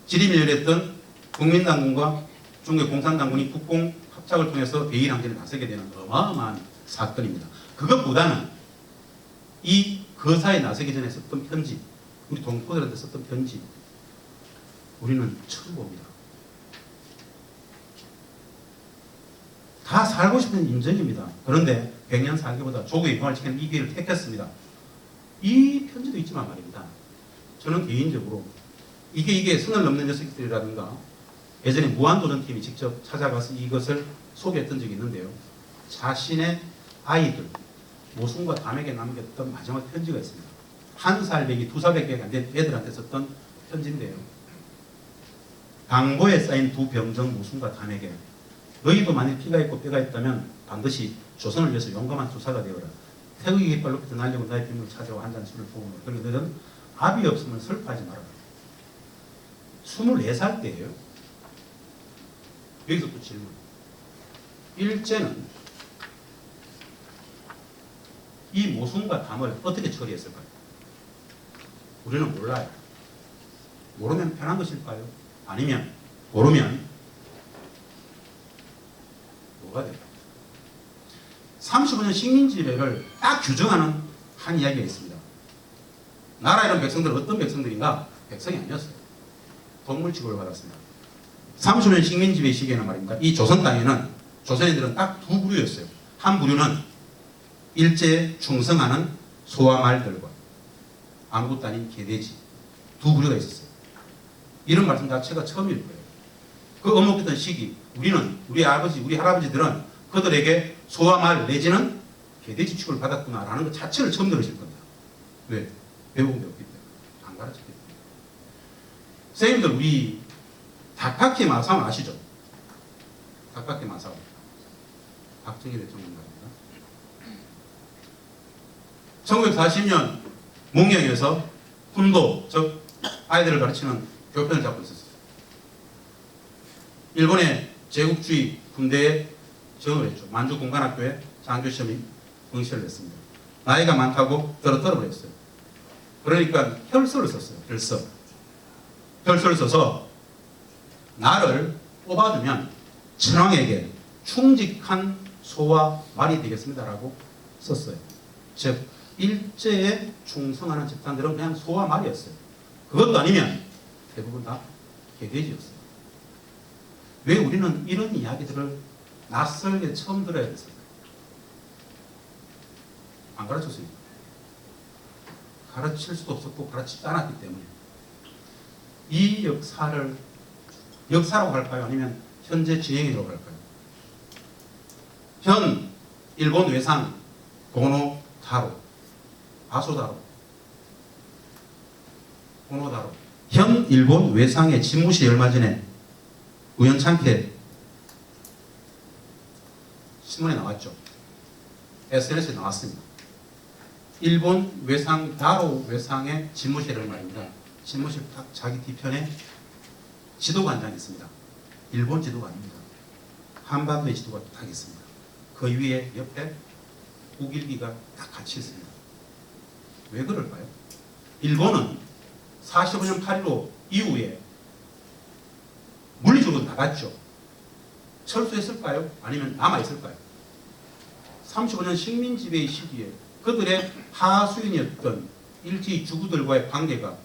지리밀렬했던 국민당군과 중국의 공산당군이 국공 합작을 통해서 대일항전에 나서게 되는 어마어마한 사건입니다. 그것보다는 이 거사에 나서기 전에 썼던 편지, 우리 동포들한테 썼던 편지, 우리는 처음 봅니다. 다 살고 싶은 인정입니다. 그런데 100년 살기보다 조국의 영광을 지키는 이 길을 택했습니다. 이 편지도 있지만 말입니다. 저는 개인적으로 이게 선을 넘는 녀석들이라든가 예전에 무한도전팀이 직접 찾아가서 이것을 소개했던 적이 있는데요. 자신의 아이들, 모순과 담에게 남겼던 마지막 편지가 있습니다. 1살배기, 2살배기가 안 된 애들한테 썼던 편지인데요. 강보에 쌓인 두 병정 모순과 담에게 너희도 만일 피가 있고 뼈가 있다면 반드시 조선을 위해서 용감한 투사가 되어라. 태극기 깃발 높이 날리고 나의 빈을 찾아와 한 잔 술을 부으며 그리고 너는 압이 없으면 슬퍼하지 말아라. 24살 때예요. 여기서 또 질문. 일제는 이 모순과 담을 어떻게 처리했을까요? 우리는 몰라요. 모르면 편한 것일까요? 아니면 모르면 뭐가 될까요? 35년 식민지배를 딱 규정하는 한 이야기가 있습니다. 나라 이런 백성들은 어떤 백성들인가? 백성이 아니었어요. 동물 취급을 받았습니다. 35년 식민지배 시기에는 말입니다. 이 조선 땅에는 조선인들은 딱 두 부류였어요. 한 부류는 일제에 충성하는 소와 말들과 아무것도 아닌 개돼지 두 부류가 있었어요. 이런 말씀 자체가 처음일 거예요. 그 어목했던 시기 우리는 우리 아버지 우리 할아버지들은 그들에게 소와 말 내지는 개돼지 취급을 받았구나라는 것 자체를 처음 들으실 겁니다. 왜? 배운 게 없기 때문에. 안 가르쳤기 때문에. 선생님들 우리 닭바퀴 마사오 아시죠? 닭바퀴 마사오. 박정희 대통령 말입니다. 1940년 몽양에서 훈도, 즉 아이들을 가르치는 교편을 잡고 있었어요. 일본의 제국주의 군대에 지원을 했죠. 만주공관학교에 장교시험이 응시를 했습니다. 나이가 많다고 떨어버렸어요. 그러니까 혈서를 썼어요. 혈서를 써서 나를 뽑아주면 천황에게 충직한 소와 말이 되겠습니다라고 썼어요. 즉 일제에 충성하는 집단들은 그냥 소와 말이었어요. 그것도 아니면 대부분 다 개돼지였어요. 왜 우리는 이런 이야기들을 낯설게 처음 들어야 됐을까요? 안 가르쳤습니다. 가르칠 수도 없었고 가르치지 않았기 때문에 이 역사를 역사라고 할까요? 아니면 현재 진행이라고 할까요? 현 일본 외상 고노다로 아소다로 고노다로 현 일본 외상의 집무실이 얼마 전에 우연찮게 신문에 나왔죠. SNS에 나왔습니다. 일본 외상 다로 외상의 집무실을 말입니다. 집무실 딱 자기 뒤편에 지도가 한 장 있습니다. 일본 지도가 아닙니다. 한반도의 지도가 딱 있습니다. 그 위에 옆에 국일기가 딱 같이 있습니다. 왜 그럴까요? 일본은 45년 8.15 이후에 물리적으로 나갔죠. 철수했을까요? 아니면 남아있을까요? 35년 식민지배의 시기에 그들의 하수인이었던 일제히 주구들과의 관계가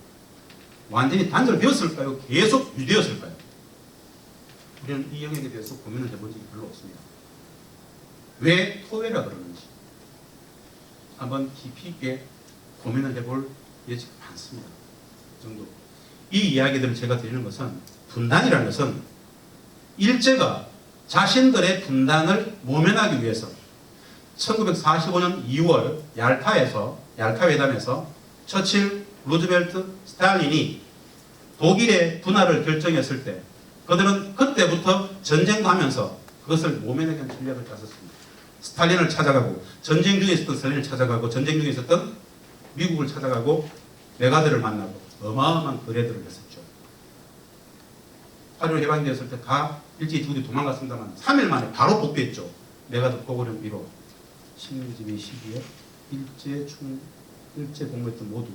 완전히 단절되었을까요? 계속 유지되었을까요? 우리는 이 영역에 대해서 고민을 해본 적이 별로 없습니다. 왜 토해라 그러는지 한번 깊이 있게 고민을 해볼 여지가 많습니다. 그 정도. 이 이야기들을 제가 드리는 것은 분단이라는 것은 일제가 자신들의 분단을 모면하기 위해서 1945년 2월 얄타 회담에서 처칠, 루즈벨트, 스탈린이 독일의 분할을 결정했을 때 그들은 그때부터 전쟁도 하면서 그것을 모면하기 위한 전략을 짰었습니다. 스탈린을 찾아가고 전쟁 중에 있었던 스탈린을 찾아가고 전쟁 중에 있었던 미국을 찾아가고 메가드를 만나고 어마어마한 거래들을 했었죠. 8.15 해방이 되었을 때 다 일제히 주군이 도망갔습니다만 3일 만에 바로 복귀했죠. 메가드 포고령 위로 식민지배 시기에 일제 공무했던 모두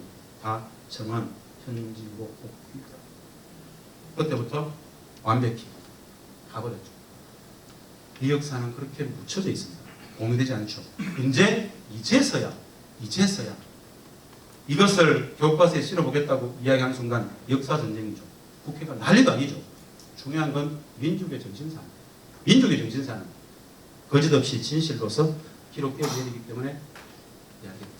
다 정한 현지로 복귀다. 그때부터 완벽히 가버렸죠. 이 역사는 그렇게 묻혀져 있습니다. 공유되지 않죠. 이제서야 이것을 교과서에 실어보겠다고 이야기하는 순간 역사전쟁이죠. 국회가 난리도 아니죠. 중요한 건 민족의 정신사는 거짓없이 진실로서 기록되어야 되기 때문에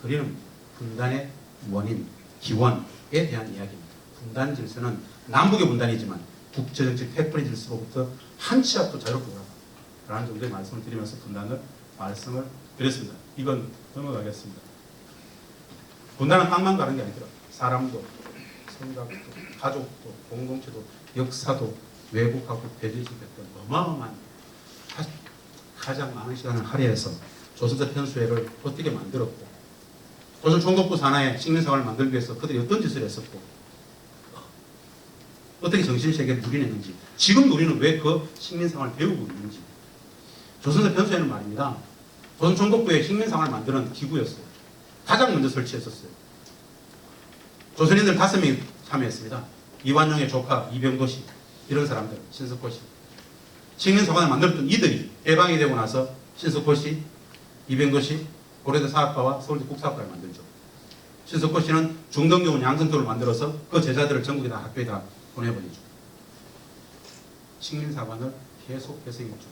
드리는 분단의 원인, 기원에 대한 이야기입니다. 분단 질서는 남북의 분단이지만 국제정치 패권의 질서로부터 한 치 앞도 자유롭게 라는 정도의 말씀을 드리면서 분단을 말씀을 드렸습니다. 이건 넘어가겠습니다. 분단은 땅만 가는 게 아니더라. 사람도, 생각도, 가족도, 공동체도, 역사도 왜곡하고 배제시켰던 어마어마한 가장 많은 시간을 할애해서 조선사 편수회를 어떻게 만들었고 조선 총독부 산하에 식민사관을 만들기 위해서 그들이 어떤 짓을 했었고 어떻게 정신세계를 누리냈는지 지금도 우리는 왜 그 식민사관을 배우고 있는지 조선사 편수회는 말입니다. 조선 총독부에 식민사관을 만드는 기구였어요. 가장 먼저 설치했었어요. 조선인들 5명이 참여했습니다. 이완용의 조카 이병도씨 이런 사람들, 신석호씨. 식민사관을 만들었던 이들이 해방이 되고 나서 신석호씨, 이병도씨, 고려대 사학과와 서울대 국사학과를 만들죠. 신석호씨는 중등교원 양성교를 만들어서 그 제자들을 전국에 다 학교에 다 보내버리죠. 식민사관을 계속 배성했죠.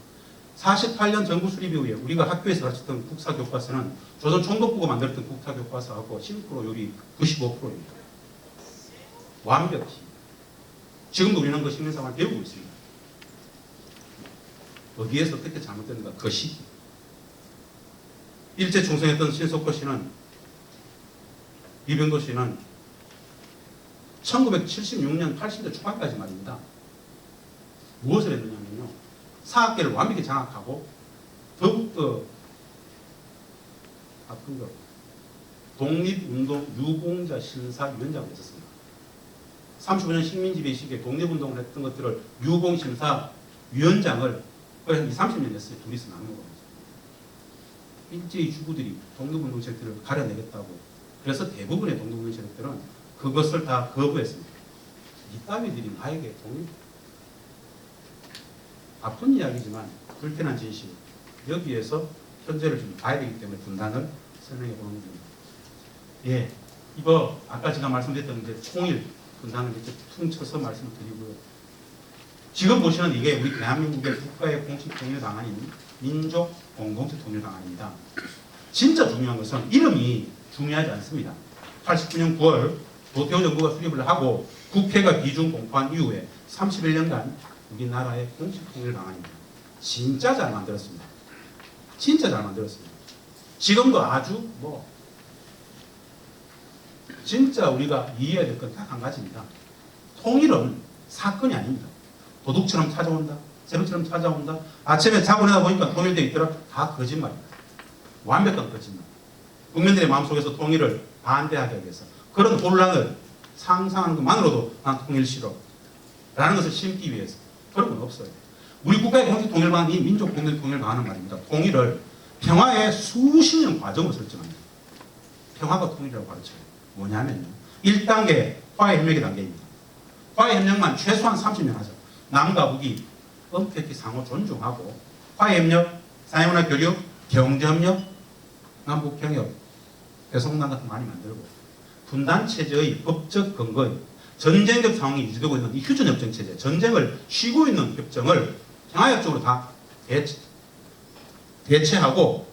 48년 정부 수립 이후에 우리가 학교에서 가르쳤던 국사교과서는 조선 총독부가 만들었던 국사교과서하고 10% 요리 95%입니다. 완벽히. 지금도 우리는 그 식민사관을 배우고 있습니다. 어디에서 어떻게 잘못됐는가 그 시기. 일제 충성했던 신석호 씨는 이병도 씨는 1976년 80대 초반까지 말입니다. 무엇을 했느냐면요. 사학계를 완벽히 장악하고 더욱더 바쁜 것 독립운동 유공자 심사위원장을 했었습니다. 35년 식민지배 시기에 독립운동을 했던 것들을 유공심사위원장을 거의 한 20, 30년 했어요. 둘이서 나눈 겁니다. 일제히 주구들이 독립운동 세력들을 가려내겠다고 그래서 대부분의 독립운동 세력들은 그것을 다 거부했습니다. 이따위들이 나에게 독립 아픈 이야기지만 불편한 진실 여기에서 현재를 좀 봐야 되기 때문에 분단을 설명해 보는 겁니다. 예, 이거 아까 제가 말씀드렸던 이제 통일 분단을 이렇게 퉁쳐서 말씀을 드리고요. 지금 보시는 이게 우리 대한민국의 국가의 공식 통일당 아닌 민족 공동체 통일당 아닙니다. 진짜 중요한 것은 이름이 중요하지 않습니다. 89년 9월 노태우 정부가 수립을 하고 국회가 비중 공포한 이후에 31년간 우리나라의 공식 통일 방안입니다. 진짜 잘 만들었습니다. 진짜 잘 만들었습니다. 지금도 아주 진짜 우리가 이해해야 될 건 딱 한 가지입니다. 통일은 사건이 아닙니다. 도둑처럼 찾아온다. 새벽처럼 찾아온다. 아침에 자고 일어나 보니까 통일되어 있더라. 다 거짓말입니다. 완벽한 거짓말. 국민들의 마음속에서 통일을 반대하기 위해서 그런 혼란을 상상하는 것만으로도 난 통일 싫어 라는 것을 심기 위해서 그런 건 없어요. 우리 국가의 공식 통일 방안이 민족 공동 통일 방안은 말입니다. 통일을 평화의 수십 년 과정으로 설정합니다. 평화가 통일이라고 가르쳐요. 뭐냐면요. 1단계 화해협력의 단계입니다. 화해협력만 최소한 30년 하자. 남과 북이 엄격히 상호 존중하고 화해협력, 사회문화 교류, 경제협력, 남북경협, 대송단 같은 거 많이 만들고 분단체제의 법적 근거에 전쟁적 상황이 유지되고 있는 이 휴전협정 체제, 전쟁을 쉬고 있는 협정을 평화협정으로 다 대체하고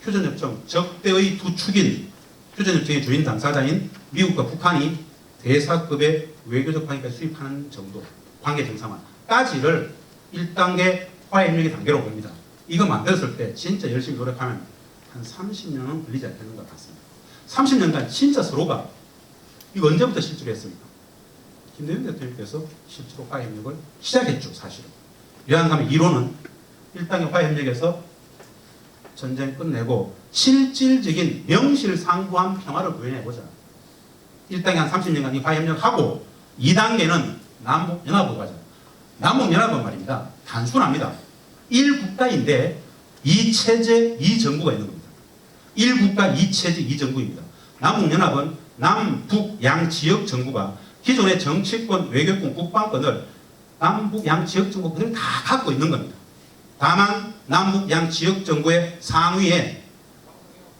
휴전협정 적대의 두 축인 휴전협정의 주인 당사자인 미국과 북한이 대사급의 외교적 관계까지 수립하는 정도 관계 정상화까지를 1단계 화해협력의 단계로 봅니다. 이거 만들었을 때 진짜 열심히 노력하면 한 30년은 걸리지 않는 것 같습니다. 30년간 진짜 서로가 이거 언제부터 실제로 했습니까? 김대중 대통령께서 실제로 화해협력을 시작했죠. 사실은. 요약하면 이론은 1단계 화해협력에서 전쟁 끝내고 실질적인 명실상부한 평화를 구현해보자. 1단계 한 30년간 이 화해협력하고 2단계는 남북연합으로 가자. 남북연합은 말입니다. 단순합니다. 1국가인데 2체제 2정부가 있는 겁니다. 1국가 2체제 2정부입니다. 남북연합은 남북 양지역 정부가 기존의 정치권, 외교권, 국방권을 남북 양지역 정부 그대로 다 갖고 있는 겁니다. 다만 남북 양지역 정부의 상위에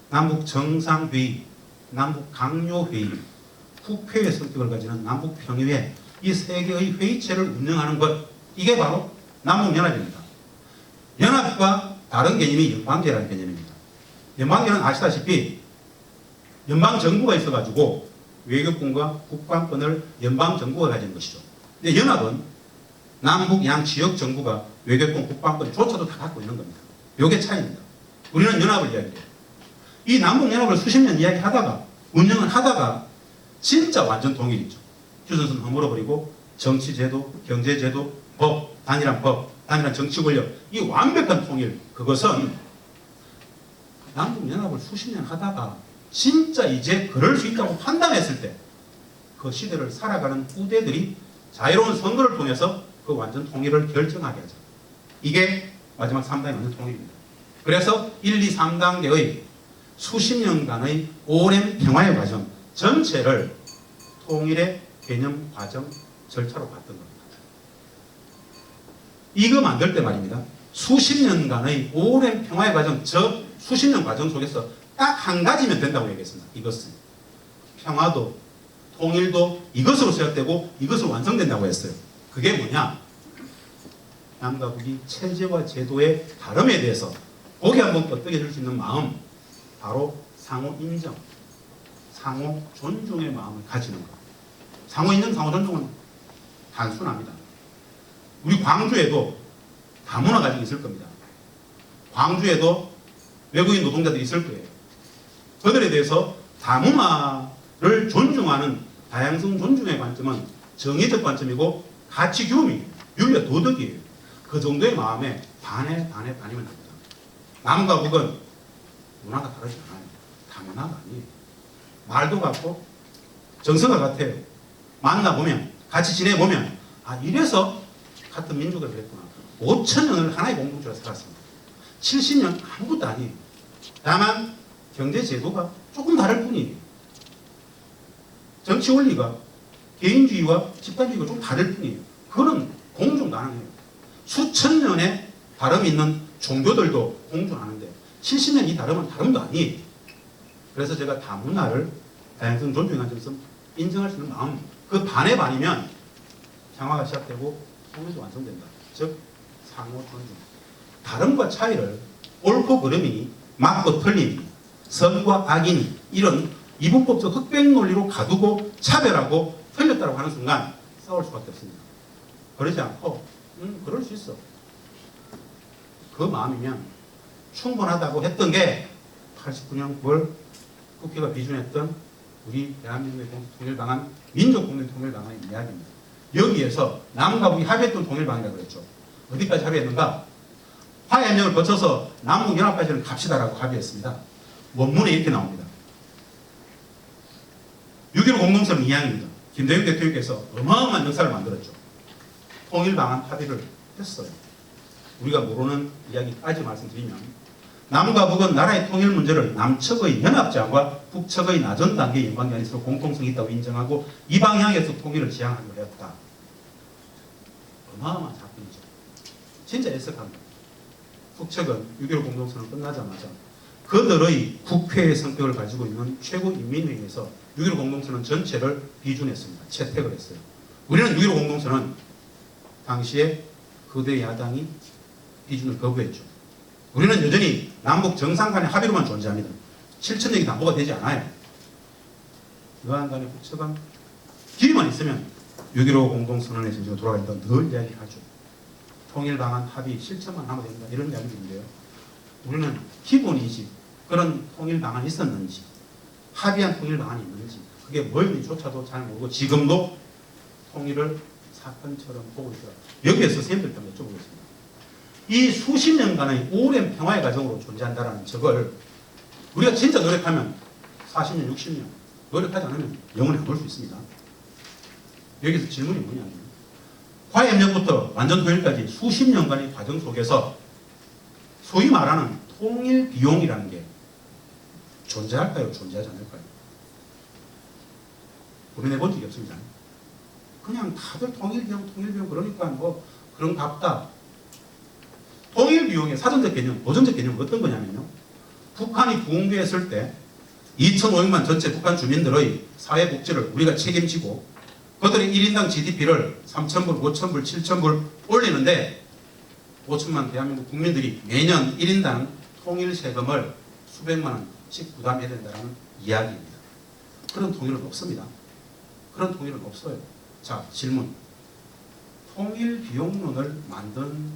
남북 정상회의, 남북 강요회의, 국회의 성격을 가지는 남북 평의회 이 세 개의 회의체를 운영하는 것 이게 바로 남북연합입니다. 연합과 다른 개념이 연방제라는 개념입니다. 연방제는 아시다시피 연방정부가 있어가지고 외교권과 국방권을 연방정부가 가진 것이죠. 근데 연합은 남북 양 지역 정부가 외교권, 국방권조차도 다 갖고 있는 겁니다. 이게 차이입니다. 우리는 연합을 이야기해요. 이 남북연합을 수십 년 이야기하다가 운영을 하다가 진짜 완전 통일이죠. 휴전선 허물어버리고 정치제도, 경제제도, 법, 단일한 정치 권력 이 완벽한 통일 그것은 남북연합을 수십 년 하다가 진짜 이제 그럴 수 있다고 판단했을 때 그 시대를 살아가는 후대들이 자유로운 선거를 통해서 그 완전 통일을 결정하게 하죠. 이게 마지막 3단계 완전 통일입니다. 그래서 1, 2, 3단계의 수십 년간의 오랜 평화의 과정 전체를 통일의 개념, 과정, 절차로 봤던 겁니다. 이거 만들 때 말입니다. 수십 년간의 오랜 평화의 과정, 저 수십 년 과정 속에서 딱 한 가지면 된다고 얘기했습니다. 이것은 평화도 통일도 이것으로 시작되고 이것으로 완성된다고 했어요. 그게 뭐냐? 남과 북이 체제와 제도의 다름에 대해서 고개 한번 끄덕여 줄 수 있는 마음 바로 상호 인정, 상호 존중의 마음을 가지는 것. 상호 인정, 상호 존중은 단순합니다. 우리 광주에도 다문화 가정이 있을 겁니다. 광주에도 외국인 노동자들이 있을 거예요. 그들에 대해서 다문화를 존중하는 다양성 존중의 관점은 정의적 관점이고 가치 규범이에요. 윤리와 도덕이에요. 그 정도의 마음에 반이면 됩니다. 남과 북은 문화가 다르지 않아요. 다문화가 아니에요. 말도 같고 정서가 같아요. 만나보면 같이 지내보면 아 이래서 같은 민족을 그랬구나. 5,000년을 하나의 공동체로 살았습니다. 70년 아무것도 아니에요. 다만 경제 제도가 조금 다를 뿐이에요. 정치 원리가 개인주의와 집단주의가 좀 다를 뿐이에요. 그거는 공존 가능해요. 수천 년의 다름이 있는 종교들도 공존하는데 70년 이 다름은 다름도 아니에요. 그래서 제가 다문화를 다양성 존중의 관점에서 인정할 수 있는 마음 그 반의 반이면 평화가 시작되고 통일도 완성된다. 즉 상호 존중. 다름과 차이를 옳고 그름이니 맞고 틀림이니 선과 악이니 이런 이분법적 흑백 논리로 가두고 차별하고 틀렸다고 하는 순간 싸울 수밖에 없습니다. 그러지 않고 그럴 수 있어. 그 마음이면 충분하다고 했던 게 89년 9월 국회가 비준했던 우리 대한민국의 통일방안, 민족국민통일방안의 이야기입니다. 여기에서 남과 북이 합의했던 통일방안이라고 그랬죠. 어디까지 합의했는가? 화해협력을 거쳐서 남북연합까지는 갑시다라고 합의했습니다. 원문에 이렇게 나옵니다. 6.15 공동선언 2항입니다. 김대중 대통령께서 어마어마한 역사를 만들었죠. 통일방안 합의를 했어요. 우리가 모르는 이야기까지 말씀드리면 남과 북은 나라의 통일 문제를 남측의 연합제한과 북측의 낮은 단계의 연방연의서로 공통성이 있다고 인정하고 이 방향에서 통일을 지향하기로 했다. 어마어마한 사건이죠. 진짜 애석합니다. 북측은 6.15 공동선언 끝나자마자 그들의 국회의 성격을 가지고 있는 최고인민회의에서 6.15 공동선언 전체를 비준했습니다. 채택을 했어요. 우리는 6.15 공동선언 당시에 거대 야당이 비준을 거부했죠. 우리는 여전히 남북 정상 간의 합의로만 존재합니다. 실천적인 담보가 되지 않아요. 여한 간의 북측은 기회만 있으면 6.15 공동선언에서 지금 돌아가 있다고 늘 이야기하죠. 통일방안 합의 실천만 하면 된다. 이런 이야기인데요. 우리는 기본이지 그런 통일방안이 있었는지 합의한 통일방안이 있는지 그게 뭐였는지조차도 잘 모르고 지금도 통일을 사건처럼 보고 있다. 여기에서 선생님들 때문에 여쭤보겠습니다. 이 수십 년간의 오랜 평화의 과정으로 존재한다는 적을 우리가 진짜 노력하면 40년, 60년 노력하지 않으면 영원히 안 올 수 있습니다. 여기서 질문이 뭐냐면 화해협력부터 완전 통일까지 수십 년간의 과정 속에서 소위 말하는 통일 비용이라는 게 존재할까요? 존재하지 않을까요? 고민해 본 적이 없습니다. 그냥 다들 통일 비용 그러니까 뭐 그런 값다. 통일 비용의 사전적 개념, 보전적 개념은 어떤 거냐면요. 북한이 붕괴했을 때 2,500만 전체 북한 주민들의 사회복지를 우리가 책임지고 그들의 1인당 GDP를 3,000불, 5,000불, 7,000불 올리는데 5천만 대한민국 국민들이 매년 1인당 통일 세금을 수백만 원씩 부담해야 된다는 이야기입니다. 그런 통일은 없습니다. 그런 통일은 없어요. 자, 질문. 통일 비용론을 만든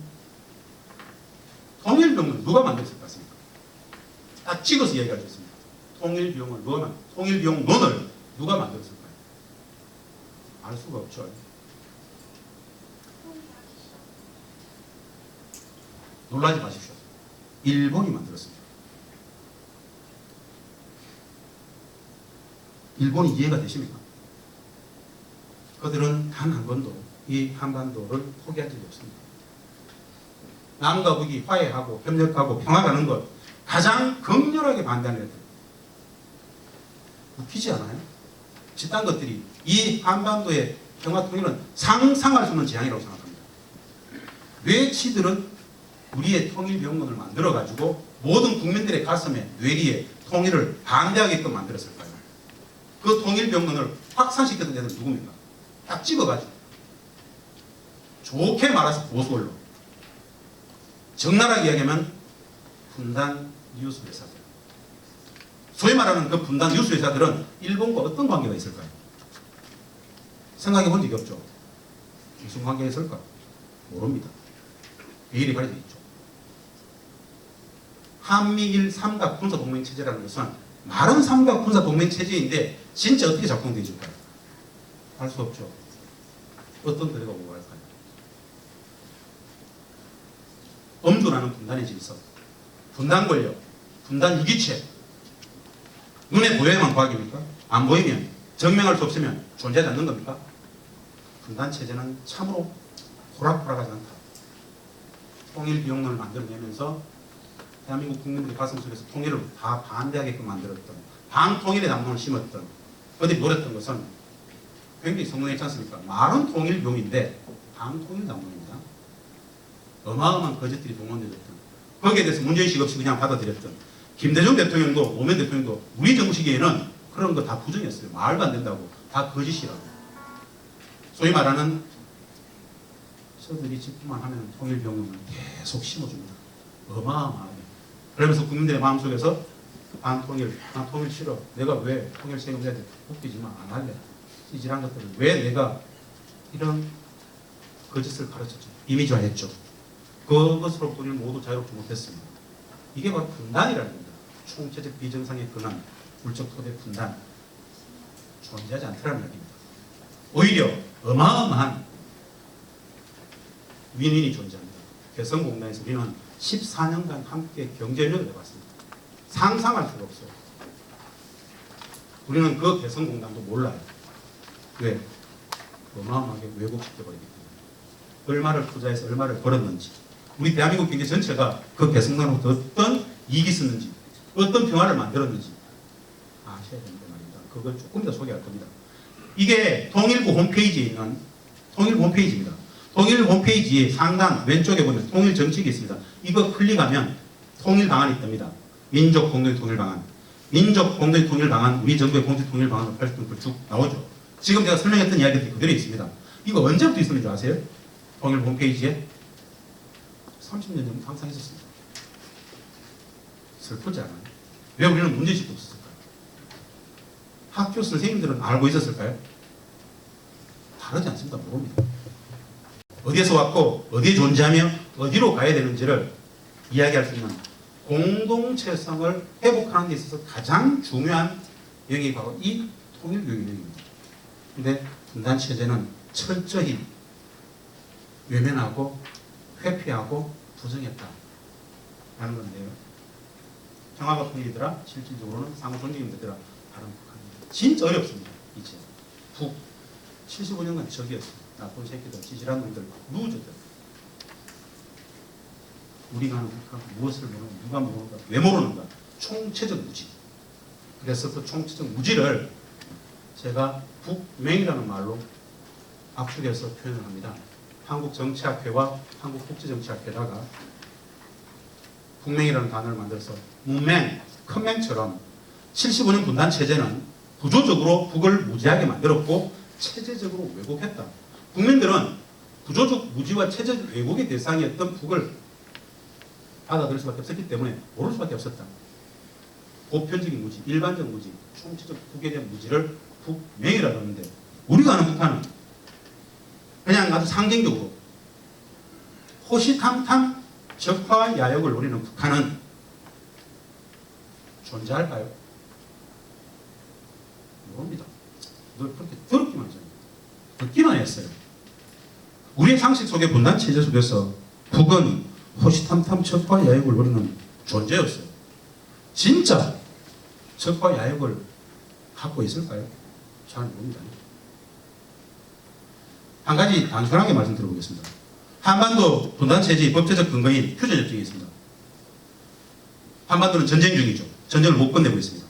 통일 비용론 누가 만들었을 것 같습니까? 딱 찍어서 얘기할 수 있습니다. 통일 비용을 통일 비용론을 누가 만들었을까요? 알 수가 없죠. 놀라지 마십시오. 일본이 만들었습니다. 일본이 이해가 되십니까? 그들은 단 한 번도 이 한반도를 포기한 적이 없습니다. 남과 북이 화해하고 협력하고 평화가는 것 가장 극렬하게 반대하는 애들. 웃기지 않아요? 집단 것들이 이 한반도의 평화 통일은 상상할 수 없는 재앙이라고 생각합니다. 왜 지들은 우리의 통일 비용론을 만들어가지고 모든 국민들의 가슴에 뇌리에 통일을 반대하게끔 만들었을까요? 그 통일 비용론을 확산시켰던 애들은 누굽니까? 딱 찍어가지고 좋게 말해서 보수 언론, 적나라하게 이야기하면 분단 뉴스 회사들. 소위 말하는 그 분단 뉴스 회사들은 일본과 어떤 관계가 있을까요? 생각해 본 적이 없죠. 무슨 관계가 있을까? 모릅니다. 비일이 가려져 있죠. 한미일 삼각 군사 동맹 체제라는 것은 말은 삼각 군사 동맹 체제인데 진짜 어떻게 작동되어 있을까요? 알 수 없죠. 어떤 거래가 오고 갈까요? 엄존하는 분단의 질서, 분단 권력, 분단 이기체. 눈에 보여야만 과학입니까? 안 보이면, 증명할 수 없으면 존재하지 않는 겁니까? 분단 체제는 참으로 호락호락하지 않다. 통일 비용론을 만들어내면서 대한민국 국민들의 가슴 속에서 통일을 다 반대하게끔 만들었던, 반통일의 남론을 심었던, 어디 노렸던 것은 굉장히 성공했지 않습니까? 말은 통일 비용인데 반통일 남론입니다. 어마어마한 거짓들이 동원되었던, 거기에 대해서 문제의식 없이 그냥 받아들였던, 김대중 대통령도 노무현 대통령도 우리 정부 시기에는 그런 거 다 부정했어요. 말도 안 된다고, 다 거짓이라고. 소위 말하는 저들이 집중만 하면 통일 비용론을 계속 심어줍니다. 어마어마하게. 그러면서 국민들의 마음속에서 반통일, 반통일 싫어. 내가 왜 통일 세금자한테 웃기지만 안 할래. 찌질한 것들을 왜 내가 이런 거짓을 가르쳤죠. 이미지화했죠. 그것으로 우리는 모두 자유롭지 못했습니다. 이게 바로 분단이라는 겁니다. 총체적 비정상의 근원, 물적 토대 분단 존재하지 않더라는 얘기입니다. 오히려 어마어마한 윈윈이 존재합니다. 개성공단에서 우리는 14년간 함께 경제력을 해봤습니다. 상상할 수가 없어요. 우리는 그 개성공단도 몰라요. 왜? 어마어마하게 왜곡시켜버리기 때문에. 얼마를 투자해서 얼마를 벌었는지, 우리 대한민국 경제 전체가 그 개성공단으로부터 어떤 이익이 있었는지, 어떤 평화를 만들었는지 아셔야 된다 말입니다. 그걸 조금 더 소개할 겁니다. 이게 통일부 홈페이지에 있는 통일부 홈페이지입니다. 통일 홈페이지의 상단 왼쪽에 보면 통일 정책이 있습니다. 이거 클릭하면 통일 방안이 뜹니다. 민족 공동의 통일 방안. 민족 공동의 통일 방안, 우리 정부의 공동 통일 방안을 80분 쭉 나오죠. 지금 제가 설명했던 이야기들이 그대로 있습니다. 이거 언제부터 있었는지 아세요? 통일 홈페이지에 30년 정도 항상 있었습니다. 슬프지 않아요? 왜 우리는 문제의식도 없었을까요? 학교 선생님들은 알고 있었을까요? 다르지 않습니다. 모릅니다. 어디에서 왔고 어디에 존재하며 어디로 가야 되는지를 이야기할 수 있는 공동체성을 회복하는 데 있어서 가장 중요한 영역이 바로 이 통일교육 영역입니다. 그런데 분단체제는 철저히 외면하고 회피하고 부정했다라는 건데요. 평화가 통일이더라, 실질적으로는 상호 존중이 되더라. 다른 북한입니다. 진짜 어렵습니다. 이제 북 75년간 적이었습니다. 나쁜 새끼들, 지질한 놈들, 루저들. 우리가 하는 북한 무엇을 모르는가, 누가 모르는가, 왜 모르는가. 총체적 무지. 그래서 그 총체적 무지를 제가 북맹이라는 말로 압축해서 표현을 합니다. 한국정치학회와 한국국제정치학회다가 북맹이라는 단어를 만들어서 문맹, 큰맹처럼 75년 분단체제는 구조적으로 북을 무지하게 만들었고 체제적으로 왜곡했다. 국민들은 구조적 무지와 체제적 왜곡의 대상이었던 북을 받아들일 수밖에 없었기 때문에 모를 수밖에 없었다. 보편적인 무지, 일반적 무지, 총체적 북에 대한 무지를 북맹이라고 하는데 우리가 아는 북한은 그냥 아주 상징적으로 호시탐탐 적화와 야욕을 노리는 북한은 존재할까요? 모릅니다. 늘 그렇게 더럽기만 했어요. 듣기만 했어요. 우리의 상식 속의 분단 체제 속에서 북은 호시탐탐 적과 야욕을 노리는 존재였어요. 진짜 적과 야욕을 갖고 있을까요? 잘 모릅니다. 한 가지 단순하게 말씀드려보겠습니다. 한반도 분단 체제의 법제적 근거인 휴전협정이 있습니다. 한반도는 전쟁 중이죠. 전쟁을 못 끝내고 있습니다.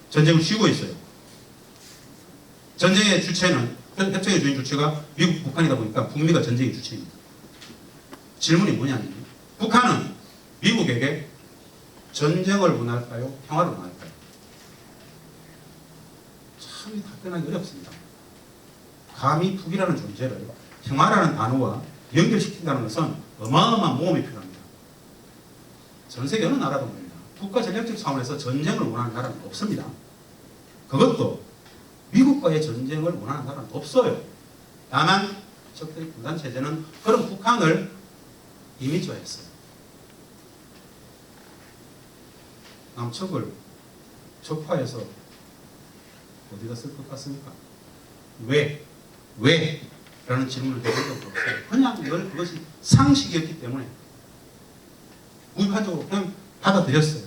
전쟁을 쉬고 있어요. 전쟁의 주체는, 협정의 주인 주체가 미국, 북한이다 보니까 북미가 전쟁의 주체입니다. 질문이 뭐냐면 북한은 미국에게 전쟁을 원할까요? 평화를 원할까요? 참 답변하기 어렵습니다. 감히 북이라는 존재를 평화라는 단어와 연결시킨다는 것은 어마어마한 모험이 필요합니다. 전 세계 어느 나라도 말입니다. 국가 전략적 차원에서 전쟁을 원하는 나라는 없습니다. 그것도 미국과의 전쟁을 원하는 나라는 없어요. 다만 적들의 분단 체제는 그런 북한을 이미지화했어요. 남측을 적화해서 어디다 쓸 것 같습니까? 왜? 라는 질문을 내본 적도 없어요. 그냥 늘 그것이 상식이었기 때문에 무의판적으로 그냥 받아들였어요.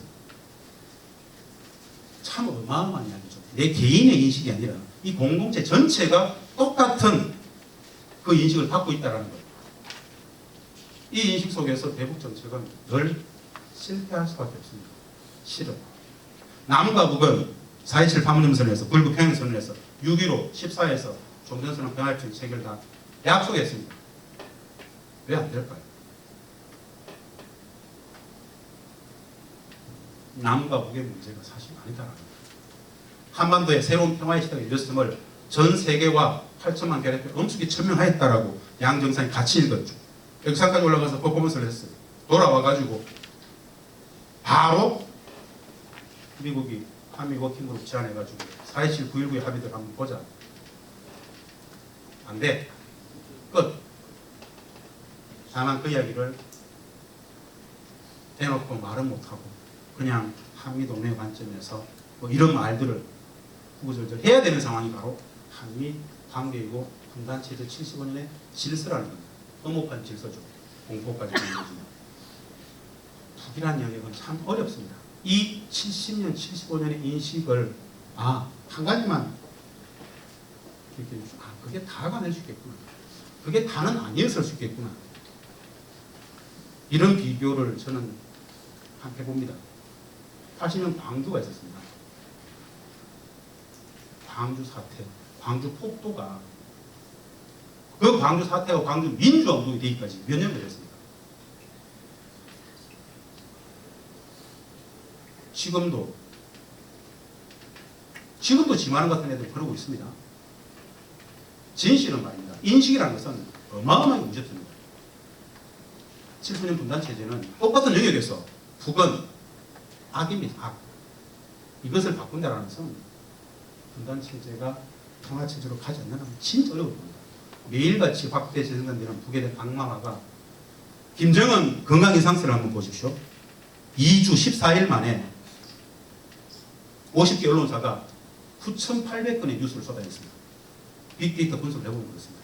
참 어마어마한 이야기죠. 내 개인의 인식이 아니라 이 공동체 전체가 똑같은 그 인식을 갖고 있다는 것. 이 인식 속에서 대북 정책은 늘 실패할 수밖에 없습니다. 실은. 남과 북은 4.27 판문점선에서, 불구 평양선언에서, 6.15, 14에서 종전선언 평화협정 체결 다 약속했습니다. 왜 안 될까요? 남과 북의 문제가 사실 아니다라는 거예요. 한반도에 새로운 평화의 시대가 열렸음을 전 세계와 8천만 개를 엄숙히 천명하였다라고 양 정상이 같이 읽었죠. 역산까지 올라가서 퍼포먼스를 했어요. 돌아와가지고 바로 미국이 한미 워킹그룹 제안해가지고 4.27 9.19의 합의들 한번 보자. 안 돼. 끝. 다만 그 이야기를 대놓고 말은 못하고 그냥 한미 동맹 관점에서 뭐 이런 말들을 구구절절 해야 되는 상황이 바로 한미 관계이고 분단체제 75년의 질서라는 겁니다. 엄혹한 질서죠. 공포까지 보는 거죠. 북이라는 영역은 참 어렵습니다. 이 70년, 75년의 인식을 한 가지만 이렇게 그게 다가 될 수 있겠구나. 그게 다는 아니었을 수 있겠구나. 이런 비교를 저는 한번 해봅니다. 80년 광주가 있었습니다. 광주 사태, 광주 폭도가 그 광주 사태와 광주 민주화 운동이 되기까지 몇 년 걸렸습니까? 지금도 지만원 같은 애들 그러고 있습니다. 진실은 말입니다. 인식이라는 것은 어마어마하게 문제점입니다. 70년 분단체제는 똑같은 영역에서 북은 악입니다. 악. 이것을 바꾼다는 것은 분단체제가 통화체제로 가지 않는다면 진짜 어려울 겁니다. 매일같이 확대 재생산되는 북에 대한 악마화가 김정은 건강이상세를 한번 보십시오. 2주 14일 만에 50개 언론사가 9,800건의 뉴스를 쏟아냈습니다. 빅데이터 분석을 해보면 그렇습니다.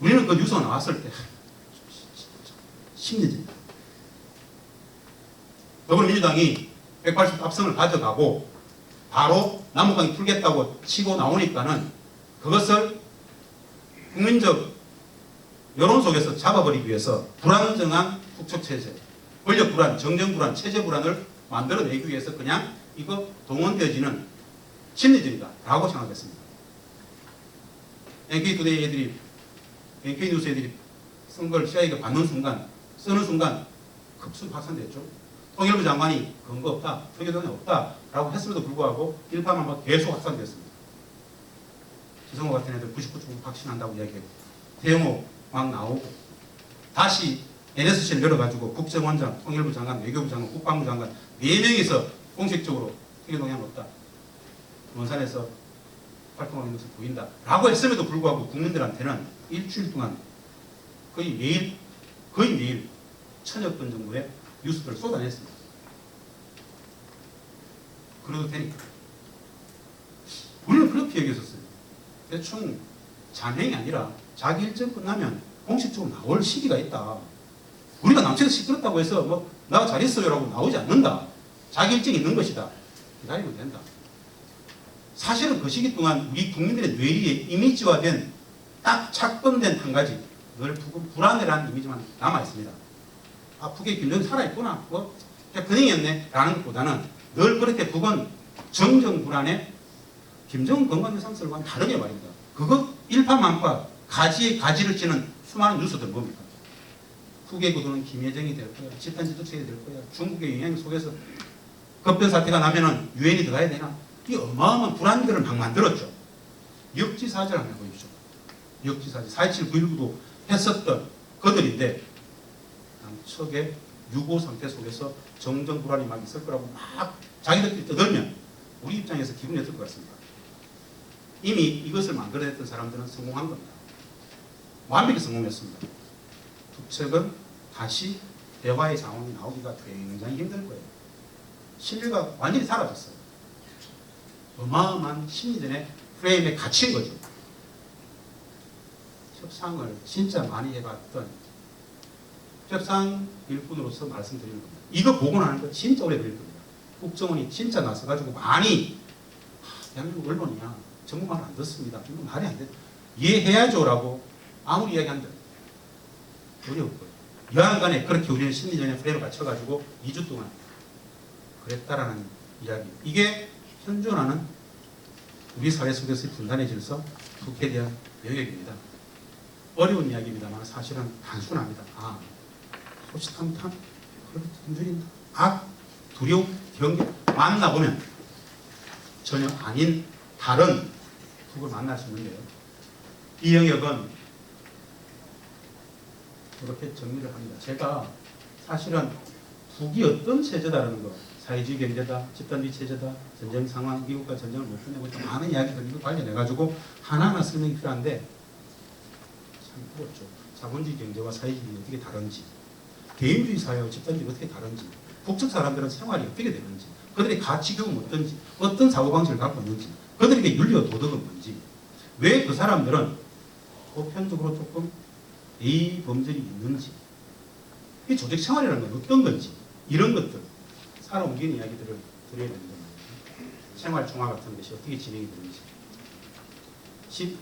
우리는 그 뉴스가 나왔을 때 심리전입니다. 더불어민주당이 180 압승을 가져가고 바로 남북관계 풀겠다고 치고 나오니까는 그것을 국민적 여론 속에서 잡아버리기 위해서 불안정한 국책체제, 권력 불안, 정정 불안, 체제 불안을 만들어내기 위해서 그냥 이거 동원되어지는 심리전이다 라고 생각했습니다. NK투데이 애들이, NK뉴스 애들이 선거를 CIA가 받는 순간, 쓰는 순간 급속 확산됐죠. 통일부 장관이 근거 없다, 통일동이 없다 라고 했음에도 불구하고 일파만파 계속 확산됐습니다. 지성호 같은 애들 99% 확신한다고 이야기했고 태영호 막 나오고 다시 NSC를 열어가지고 국정원장, 통일부 장관, 외교부 장관, 국방부 장관 4명이서 공식적으로 통일동향 없다. 원산에서 활동하는 것을 보인다 라고 했음에도 불구하고 국민들한테는 일주일 동안 거의 매일 1000여 건 정도의 뉴스들을 쏟아냈습니다. 그래도 되니까. 우리는 그렇게 얘기했었어요. 대충 잔행이 아니라 자기 일정 끝나면 공식적으로 나올 시기가 있다. 우리가 남측에서 시끄럽다고 해서 뭐 나 잘 있어요라고 나오지 않는다. 자기 일정이 있는 것이다. 기다리면 된다. 사실은 그 시기 동안 우리 국민들의 뇌리에 이미지화된 딱 착범된 한 가지 늘 불안해라는 이미지만 남아있습니다. 북에 김정은이 살아있구나. 뭐 해프닝이었네 라는 것보다는 늘 그렇게 북은 정정 불안에 김정은 건강이상설과는 다르게 말입니다. 그거 일파만파 가지에 가지를 치는 수많은 뉴스들 뭡니까? 북의 구도는 김여정이 될 거야. 집단 지도체가 될 거야. 중국의 영향 속에서 급변 사태가 나면은 유엔이 들어가야 되나? 이 어마어마한 불안들을 막 만들었죠. 역지사지를 한번 보십시오. 역지사지. 4.27 9.19도 했었던 그들인데 남측의 유고 상태 속에서 정정 불안이 막 있을 거라고 막 자기들끼리 떠들면 우리 입장에서 기분이 어떨 것 같습니다. 이미 이것을 만들어냈던 사람들은 성공한 겁니다. 완벽히 성공했습니다. 북측은 다시 대화의 상황이 나오기가 굉장히 힘들 거예요. 신뢰가 완전히 사라졌어요. 어마어마한 심리전의 프레임에 갇힌 거죠. 협상을 진짜 많이 해봤던 협상 일꾼으로서 말씀드리는 겁니다. 이거 보고 나는 거 진짜 오래 걸릴 겁니다. 국정원이 진짜 나서가지고 많이 대한민국 언론이야 전문가를 안 듣습니다. 이거 말이 안 돼. 이해해야죠라고 아무리 이야기한들 어려울 거예요. 여하간에 그렇게 우리는 심리전의 프레임을 갖춰가지고 2주 동안 그랬다라는 이야기. 이게 현존하는 우리 사회 속에서의 분단의 질서, 북에 대한 영역입니다. 어려운 이야기입니다만 사실은 단순합니다. 호시탐탐, 굶주린다, 악, 두려움, 경계 만나보면 전혀 아닌 다른 북을 만날 수 있는데요. 이 영역은 이렇게 정리를 합니다. 제가 사실은 북이 어떤 체제다라는 거, 사회주의 경제다, 집단주의 체제다, 전쟁 상황, 미국과 전쟁을 못 끝내고 있다, 많은 이야기들 이거 관련해가지고 하나하나 설명이 필요한데 참 어렵죠. 자본주의 경제와 사회주의가 어떻게 다른지, 개인주의 사회와 집단주의가 어떻게 다른지, 북측 사람들은 생활이 어떻게 되는지, 그들의 가치 교육은 어떤지, 어떤 사고방식을 갖고 있는지, 그들에게 윤리와 도덕은 뭔지, 왜 그 사람들은 보편적으로 조금 A 범절이 있는지, 이 조직 생활이라는 건 어떤 건지, 이런 것들 살아 옮기는 이야기들을 드려야 된다 말이에요. 생활 총화 같은 것이 어떻게 진행이 되는지,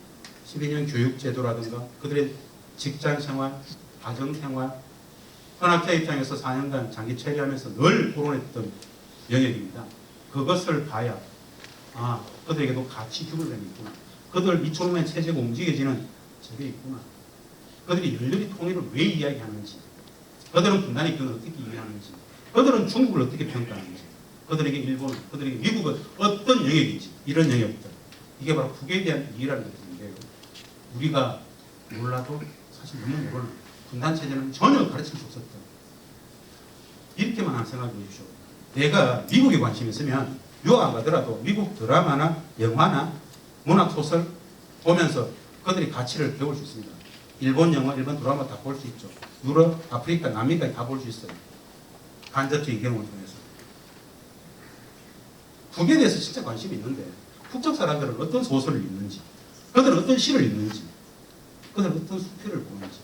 12년 교육제도라든가 그들의 직장 생활, 가정 생활, 현학자 입장에서 4년간 장기 체류하면서 늘 토론했던 영역입니다. 그것을 봐야 그들에게도 가치 규범이 있구나. 그들 2천만의 체제가 움직여지는 저게 있구나. 그들이 열렬히 통일을 왜 이야기하는지, 그들은 분단의 경을 어떻게 이해하는지, 그들은 중국을 어떻게 평가하는지, 그들에게 일본, 그들에게 미국은 어떤 영역인지, 이런 영역들. 이게 바로 북에 대한 이해라는 것인데요. 우리가 몰라도 사실 너무 모르는 분단 체제는 전혀 가르칠 수 없었던, 이렇게만 한 생각해 보십시오. 내가 미국에 관심이 있으면 유학 안 가더라도 미국 드라마나 영화나 문학 소설 보면서 그들의 가치를 배울 수 있습니다. 일본 영화, 일본 드라마 다 볼 수 있죠. 유럽, 아프리카, 남미까지 다 볼 수 있어요. 간접적인 경험을 통해서. 북에 대해서 진짜 관심이 있는데 북쪽 사람들은 어떤 소설을 읽는지, 그들은 어떤 시를 읽는지, 그들은 어떤 수필을 보는지,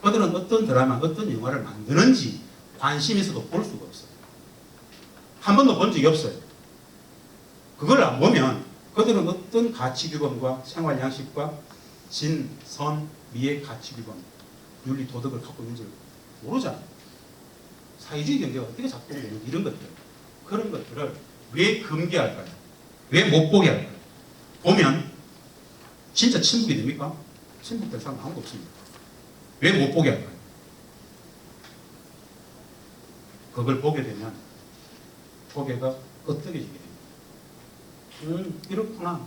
그들은 어떤 드라마, 어떤 영화를 만드는지 관심이 있어도 볼 수가 없어요. 한 번도 본 적이 없어요. 그걸 안 보면 그들은 어떤 가치 규범과 생활 양식과 진, 선, 미의 가치 규범, 윤리, 도덕을 갖고 있는지를 모르잖아요. 사회주의 경제가 어떻게 작동되는지 이런 것들, 그런 것들을 왜 금기할까요? 왜 못 보게 할까요? 보면 진짜 친북이 됩니까? 친북될 사람 아무도 없습니다. 왜 못 보게 할까요? 그걸 보게 되면 고개가 끄덕여지게 됩니다. 이렇구나.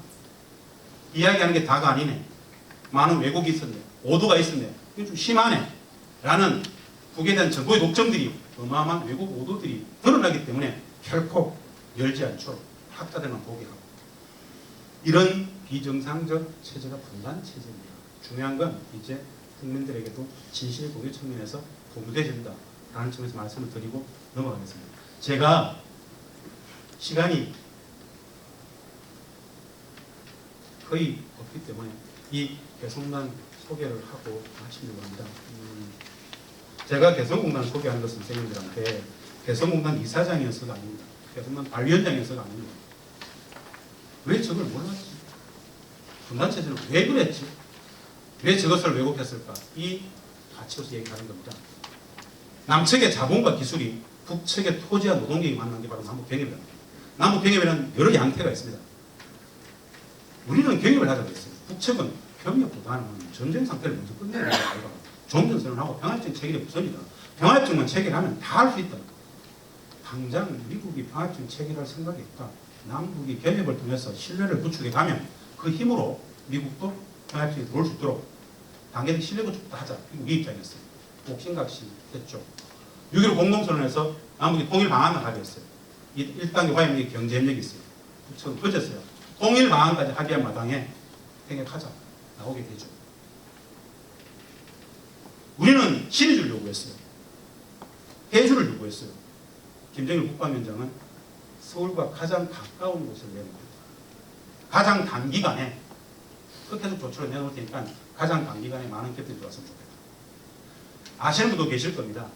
이야기하는 게 다가 아니네. 많은 왜곡이 있었네. 오도가 있었네. 이건 좀 심하네. 라는 북에 대한 정보의 독점들이, 어마어마한 왜곡 오도들이 드러나기 때문에 결코 열지 않죠. 학자들만 보게 하고. 이런 비정상적 체제가 분단 체제입니다. 중요한 건 이제 국민들에게도 진실 공유 측면에서 도움되어진다 라는 점에서 말씀을 드리고 넘어가겠습니다. 제가 시간이 거의 없기 때문에 이 개성공단 소개를 하고 마치려고 합니다. 제가 개성공단 소개하는 것은 선생님들한테 개성공단 이사장이어서가 아닙니다. 개성공단 관리위원장이어서가 아닙니다. 왜 저걸 몰랐지? 분단체제는 왜 그랬지? 왜 저것을 왜곡했을까? 이 가치로서 얘기하는 겁니다. 남측의 자본과 기술이 북측의 토지와 노동력이 만난 게 바로 남북경협이랍니다. 남북경협에는 여러 양태가 있습니다. 우리는 경협을 하자고 했어요. 북측은 경협보다는 전쟁 상태를 먼저 끝내야 된다. 종전선언하고 평화협정 체결이 우선이다. 평화협정만 체결하면 다 할 수 있다. 당장 미국이 평화협정 체결할 생각이 있다. 남북이 경협을 통해서 신뢰를 구축해 가면 그 힘으로 미국도 평화협정에 들어올 수 있도록 단계적 신뢰 구축도 하자. 우리 입장이었어요. 옥신각신 했죠. 6.15 공동선언에서 남북이 통일 방안을 합의했어요. 1단계 화해문이 경제협력이 있어요. 북측은 그제서요. 통일 방안까지 합의한 마당에 행역하자 나오게 되죠. 우리는 친위주를 요구했어요. 해주를 요구했어요. 김정일 국방위원장은 서울과 가장 가까운 곳을 내놓고 가장 단기간에 흑해적 조치를 내놓을 테니까 가장 단기간에 많은 캡틴이 들어왔으면 좋겠다. 아시는 분도 계실 겁니다.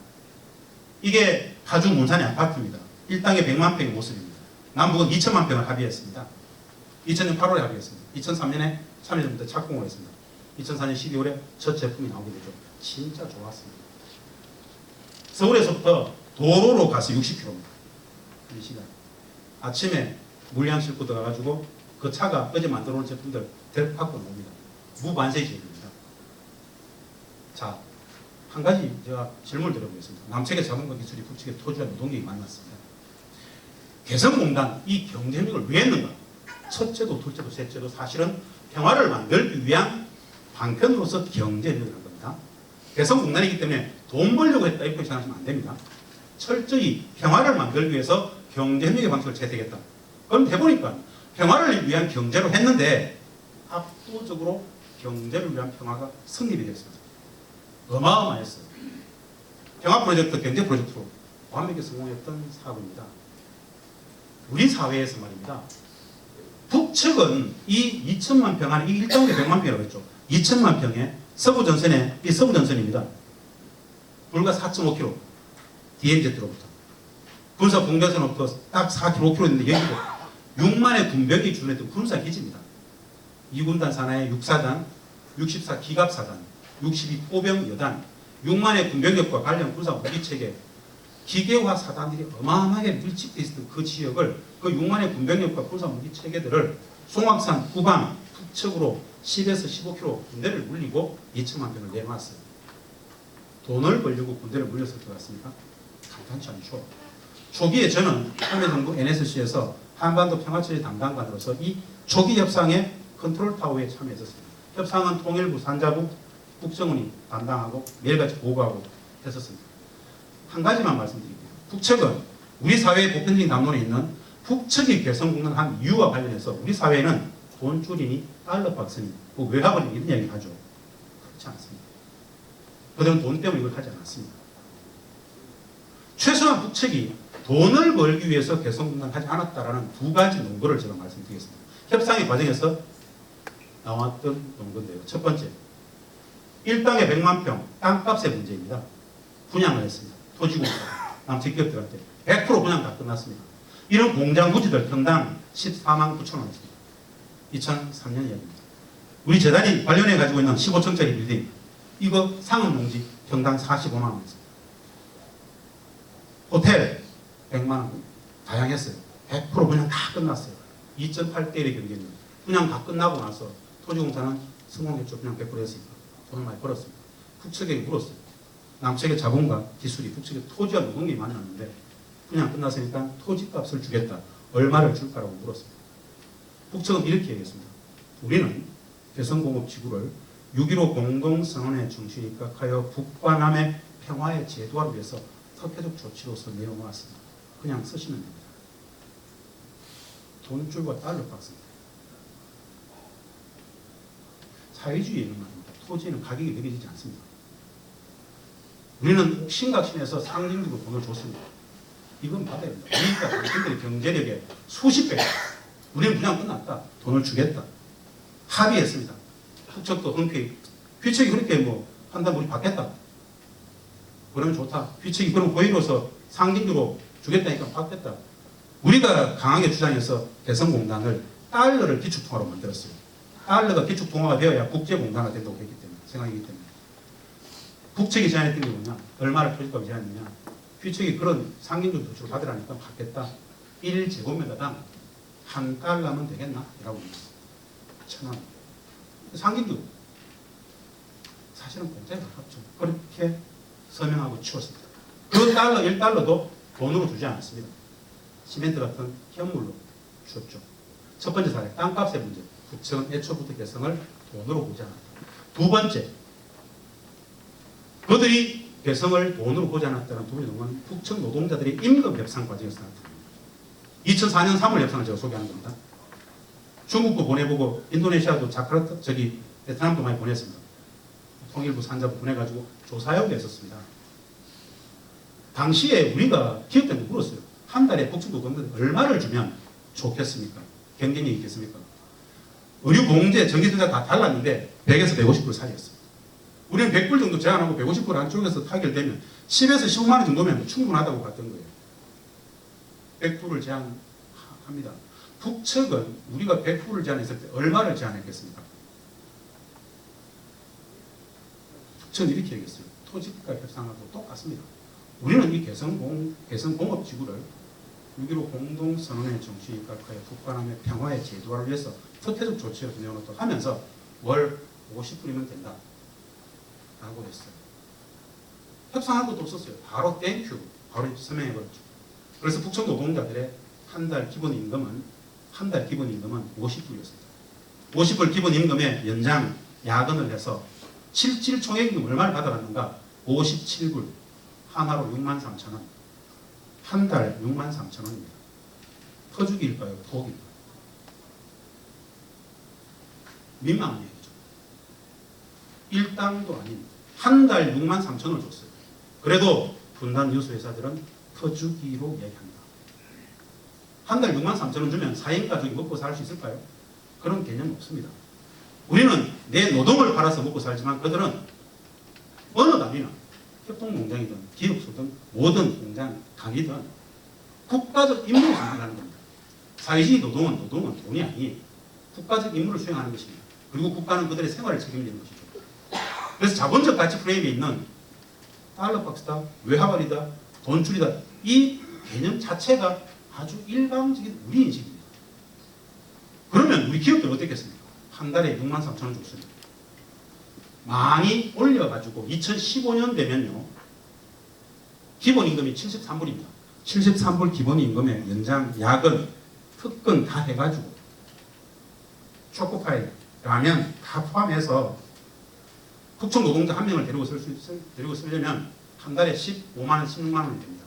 이게 파주 문산의 아파트입니다. 1당에 100만 평의 모습입니다. 남북은 2천만 평을 합의했습니다. 2000년 8월에 합의했습니다. 2003년에 참여정부터 착공을 했습니다. 2004년 12월에 첫 제품이 나오게 되죠. 진짜 좋았습니다. 서울에서부터 도로로 가서 60km입니다. 1시간. 아침에 물량 싣고 들어가가지고 그 차가 어제 만들어 놓은 제품들 갖고 나옵니다. 무반세 지역입니다. 자, 한 가지 제가 질문을 드려보겠습니다. 남측의 자본과 기술이 북측의 토지와 노동력이 만났습니다. 개성공단 이 경제협력을 왜 했는가? 첫째도 둘째도 셋째도 사실은 평화를 만들기 위한 방편으로서 경제협력을 한 겁니다. 개성공단이기 때문에 돈 벌려고 했다 이렇게 생각하시면 안 됩니다. 철저히 평화를 만들기 위해서 경제협력의 방식을 채택했다. 그럼 해보니까 평화를 위한 경제로 했는데 압도적으로 경제를 위한 평화가 성립이 됐습니다. 어마어마했어요. 평화 프로젝트, 경제 프로젝트로 완벽히 성공했던 사업입니다. 우리 사회에서 말입니다. 북측은 이 2천만 평 안에, 이 1단계 100만 평이라고 했죠. 2천만 평에 서부전선에, 이 서부전선입니다. 불과 4.5km, DMZ로부터. 군사 공전선로부터 딱 4km, 5km 있는데 여기도 6만의 군병이 주둔했던 군사기지입니다. 2군단 산하의 6사단, 64 기갑사단, 62 포병 여단, 6만의 군병력과 관련 군사 무기체계, 기계화 사단들이 어마어마하게 밀집되어 있었던 그 지역을, 그 6만의 군병력과 군사 무기체계들을 송악산, 구방, 북측으로 10에서 15km 군대를 물리고 2천만 병을 내놨어요. 돈을 벌려고 군대를 물렸을 것 같습니까? 간단치 않죠. 초기에 저는 참여정부 NSC에서 한반도 평화처리 담당관으로서 이 초기 협상의 컨트롤 타워에 참여했었습니다. 협상은 통일부, 산자부, 국정원이 담당하고 매일같이 보고하고 했었습니다. 한 가지만 말씀드릴게요. 북측은 우리 사회의 보편적인 담론에 있는 북측이 개성공단한 이유와 관련해서 우리 사회는 돈줄이니 달러 박스니 뭐 외화벌이 이런 이야기를 하죠. 그렇지 않습니다. 그들은 돈 때문에 이걸 하지 않았습니다. 최소한 북측이 돈을 벌기 위해서 개성공단을 하지 않았다라는 두 가지 논거를 제가 말씀드리겠습니다. 협상의 과정에서 나왔던 논거인데요. 첫 번째, 1땅에 100만 평 땅값의 문제입니다. 분양을 했습니다. 토지공사, 남측기업들한테 100% 분양 다 끝났습니다. 이런 공장 부지들 평당 14만 9천 원이었습니다. 2003년 이야기입니다. 우리 재단이 관련해 가지고 있는 15층짜리 빌딩, 이거 상업농지 평당 45만 원이었습니다. 호텔 100만 원, 다양했어요. 100% 분양 다 끝났어요. 2.8대 1의 경기입니다. 분양 다 끝나고 나서 토지공사는 성공했죠. 분양 100% 했으니까 돈을 많이 벌었습니다. 북측에 물었어요. 남측의 자본과 기술이 북측의 토지와 노동력이 만났는데 분양 끝났으니까 토지값을 주겠다. 얼마를 줄까라고 물었습니다. 북측은 이렇게 얘기했습니다. 우리는 개성공업지구를 6.15 공동선언의 정신에 입각하여 북과 남의 평화의 제도화를 위해서 특혜적 조치로서 내어놓았습니다. 그냥 쓰시면 됩니다. 돈줄과 달러 박스입니다. 사회주의에는 말입니다. 토지에는 가격이 매겨지지 않습니다. 우리는 심각심에서 상징적으로 돈을 줬습니다. 이건 받아야 됩니다. 우리가 당신들의 경제력의 수십 배, 우리는 그냥 끝났다. 돈을 주겠다. 합의했습니다. 북측도 흔쾌히, 휘측이 그렇게 뭐 한다면 우리 받겠다. 그러면 좋다. 휘측이 그럼 고의로서 상징적으로 주겠다니까 받겠다. 우리가 강하게 주장해서 개성공단을 달러를 기축통화로 만들었어요. 달러가 기축통화가 되어야 국제공단화 된다고 했기 때문에, 생각이기 때문에. 북측이 제안했던 게 뭐냐? 얼마를 토지값을 제안했느냐? 휘측이 그런 상징적 조치를 받으라니까 받겠다. 1제곱미터당 한 달러면 되겠나? 이라고 합니다. 1,000원. 상징적. 사실은 공짜에 가깝죠. 그렇게 서명하고 치웠습니다. 그 달러, 1달러도 돈으로 주지 않았습니다. 시멘트 같은 현물로 주었죠. 첫 번째 사례, 땅값의 문제. 북측은 애초부터 개성을 돈으로 보지 않았다. 두 번째, 그들이 개성을 돈으로 보지 않았다는 두 번째 논거는 북측 노동자들의 임금 협상 과정에서 나타납니다. 2004년 3월 협상을 제가 소개하는 겁니다. 중국도 보내보고 인도네시아도 자카르타, 베트남도 많이 보냈습니다. 통일부 산자부 보내가지고 조사협의를 했었습니다. 당시에 우리가 기업들한테 물었어요. 한 달에 북측 노동자들 얼마를 주면 좋겠습니까? 경쟁력이 있겠습니까? 의류 봉제, 전기전자 다 달랐는데 100에서 150불 사이였습니다. 우리는 100불 정도 제한하고 150불 안쪽에서 타결되면 10에서 15만 원 정도면 충분하다고 봤던 거예요. 100불을 제한합니다. 북측은 우리가 100불을 제한했을 때 얼마를 제한했겠습니까? 북측은 이렇게 얘기했어요. 토지가 협상하고 똑같습니다. 우리는 이 개성공업지구를 6.15 공동선언의 정신에 입각하여 북과 남의 평화의 제도화를 위해서 특혜적 조치를 내어놓도록 하면서 월 50불이면 된다 라고 했어요. 협상할 것도 없었어요. 바로 땡큐, 바로 서명해버렸죠. 그래서 북측 노동자들의 한 달 기본임금은 50불이었습니다. 50불 기본임금에 연장, 야근을 해서 실질 총액임금 얼마를 받아갔는가? 57불, 하나로 63,000원. 한 달 63,000원입니다. 퍼주기일까요? 도기일까요? 민망한 얘기죠. 일당도 아닌 한 달 63,000원을 줬어요. 그래도 분단 유수 회사들은 퍼주기로 얘기합니다. 한 달 63,000원 주면 4인 가족이 먹고 살 수 있을까요? 그런 개념 없습니다. 우리는 내 노동을 팔아서 먹고 살지만 그들은 어느 단위나 협동농장이든 기업소든 모든 공장, 강이든 국가적 임무를 수행하는 겁니다. 사회주의 노동은 돈이 아니 국가적 임무를 수행하는 것입니다. 그리고 국가는 그들의 생활을 책임지는 것이죠. 그래서 자본적 가치 프레임에 있는 달러박스다, 외화벌이다, 돈줄이다 이 개념 자체가 아주 일방적인 우리 인식입니다. 그러면 우리 기업들 어떻겠습니까? 한 달에 63,000원 줬습니다. 많이 올려가지고 2015년 되면요. 기본임금이 73불입니다. 73불 기본임금에 연장, 야근, 특근 다 해가지고 초코파이, 라면 다 포함해서 북청 노동자 한 명을 데리고 쓰려면 한 달에 15만 원, 16만 원이 됩니다.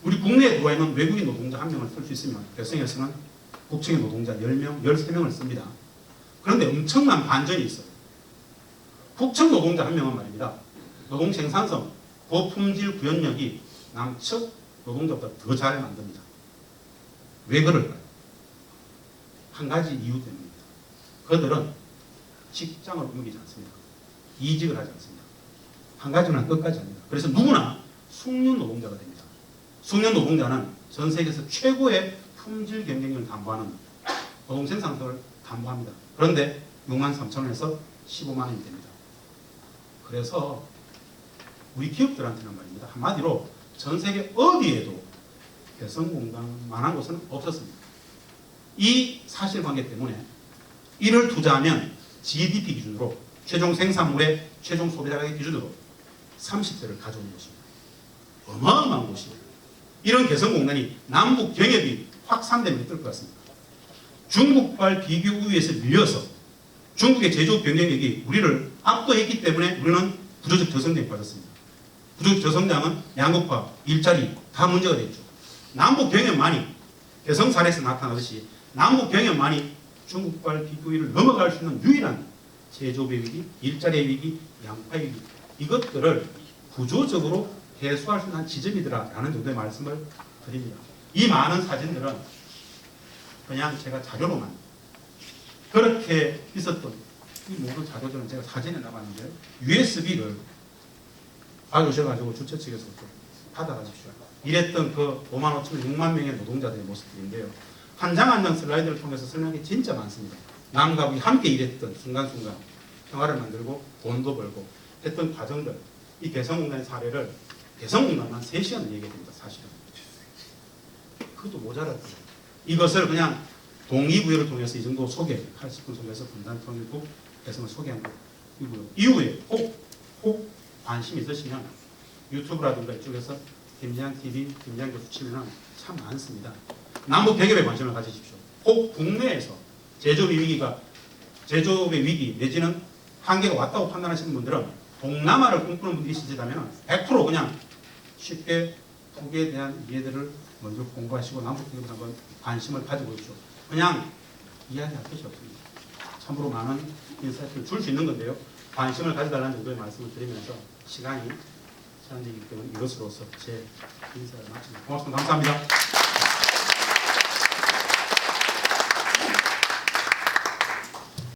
우리 국내에 들어와 있는 외국인 노동자 한 명을 쓸 수 있으면 백성에서는 국청의 노동자 10명, 13명을 씁니다. 그런데 엄청난 반전이 있어요. 국청 노동자 한 명은 말입니다. 노동 생산성, 고품질 구현력이 남측 노동자보다 더 잘 만듭니다. 왜 그럴까요? 한 가지 이유 때문입니다. 그들은 직장을 옮기지 않습니다. 이직을 하지 않습니다. 한 가지는 끝까지 합니다. 그래서 누구나 숙련 노동자가 됩니다. 숙련 노동자는 전 세계에서 최고의 품질 경쟁력을 담보하는 노동 생산성을 담보합니다. 그런데 63,000원에서 15만 원이 됩니다. 그래서 우리 기업들한테는 말입니다. 한마디로 전 세계 어디에도 개성공단만한 곳은 없었습니다. 이 사실관계 때문에 이를 투자하면 GDP 기준으로 최종 생산물의 최종 소비자가격 기준으로 30대를 가져오는 것입니다. 어마어마한 곳입니다. 이런 개성공단이 남북 경협이 확산되면 어떨 것 같습니까? 중국발 비교 우위에서 밀려서 중국의 제조업 경쟁력이 우리를 압도했기 때문에 우리는 부조적 저성장에 빠졌습니다. 부조적 저성장은 양극화, 일자리 다 문제가 됐죠. 남북 경협만이 개성 사례에서 나타나듯이 남북 경협만이 중국발 비교 우위를 넘어갈 수 있는 유일한 제조업의 위기, 일자리의 위기, 양파의 위기 이것들을 구조적으로 해소할 수 있는 지점이더라라는 정도의 말씀을 드립니다. 이 많은 사진들은 그냥 제가 자료로만 그렇게 있었던 이 모든 자료들은 제가 사진에 남았는데요. USB를 가져오셔가지고 주최 측에서 받아가십시오. 이랬던 그 5만 5천, 6만 명의 노동자들의 모습들인데요. 한 장 한 장 슬라이드를 통해서 설명한 게 진짜 많습니다. 남과 북이 함께 일했던 순간순간 평화를 만들고 돈도 벌고 했던 과정들 이 개성공단의 사례를 개성공단만 3시간을 얘기해드립니다. 사실은. 그것도 모자랐어요. 이것을 그냥 동의부여를 통해서 이 정도 소개, 80분 소개해서 분단 통일국 개성을 소개한 거고요. 이후에 혹 관심 있으시면 유튜브라든가 이쪽에서 김재환TV, 김재환 교수 치면 참 많습니다. 남북 대결에 관심을 가지십시오. 혹 국내에서 제조업의 위기 내지는 한계가 왔다고 판단하시는 분들은 동남아를 꿈꾸는 분들이 있으시다면 100% 그냥 쉽게 북에 대한 이해들을 먼저 공부하시고 남북 대결에 한번 관심을 가지고 있죠. 그냥 이야기할 것이 없습니다. 참으로 많은 인사이트를 줄 수 있는 건데요. 관심을 가져달라는 정도의 말씀을 드리면서 시간이 제한되기 때문에 이것으로서 제 인사를 마칩니다. 고맙습니다. 감사합니다.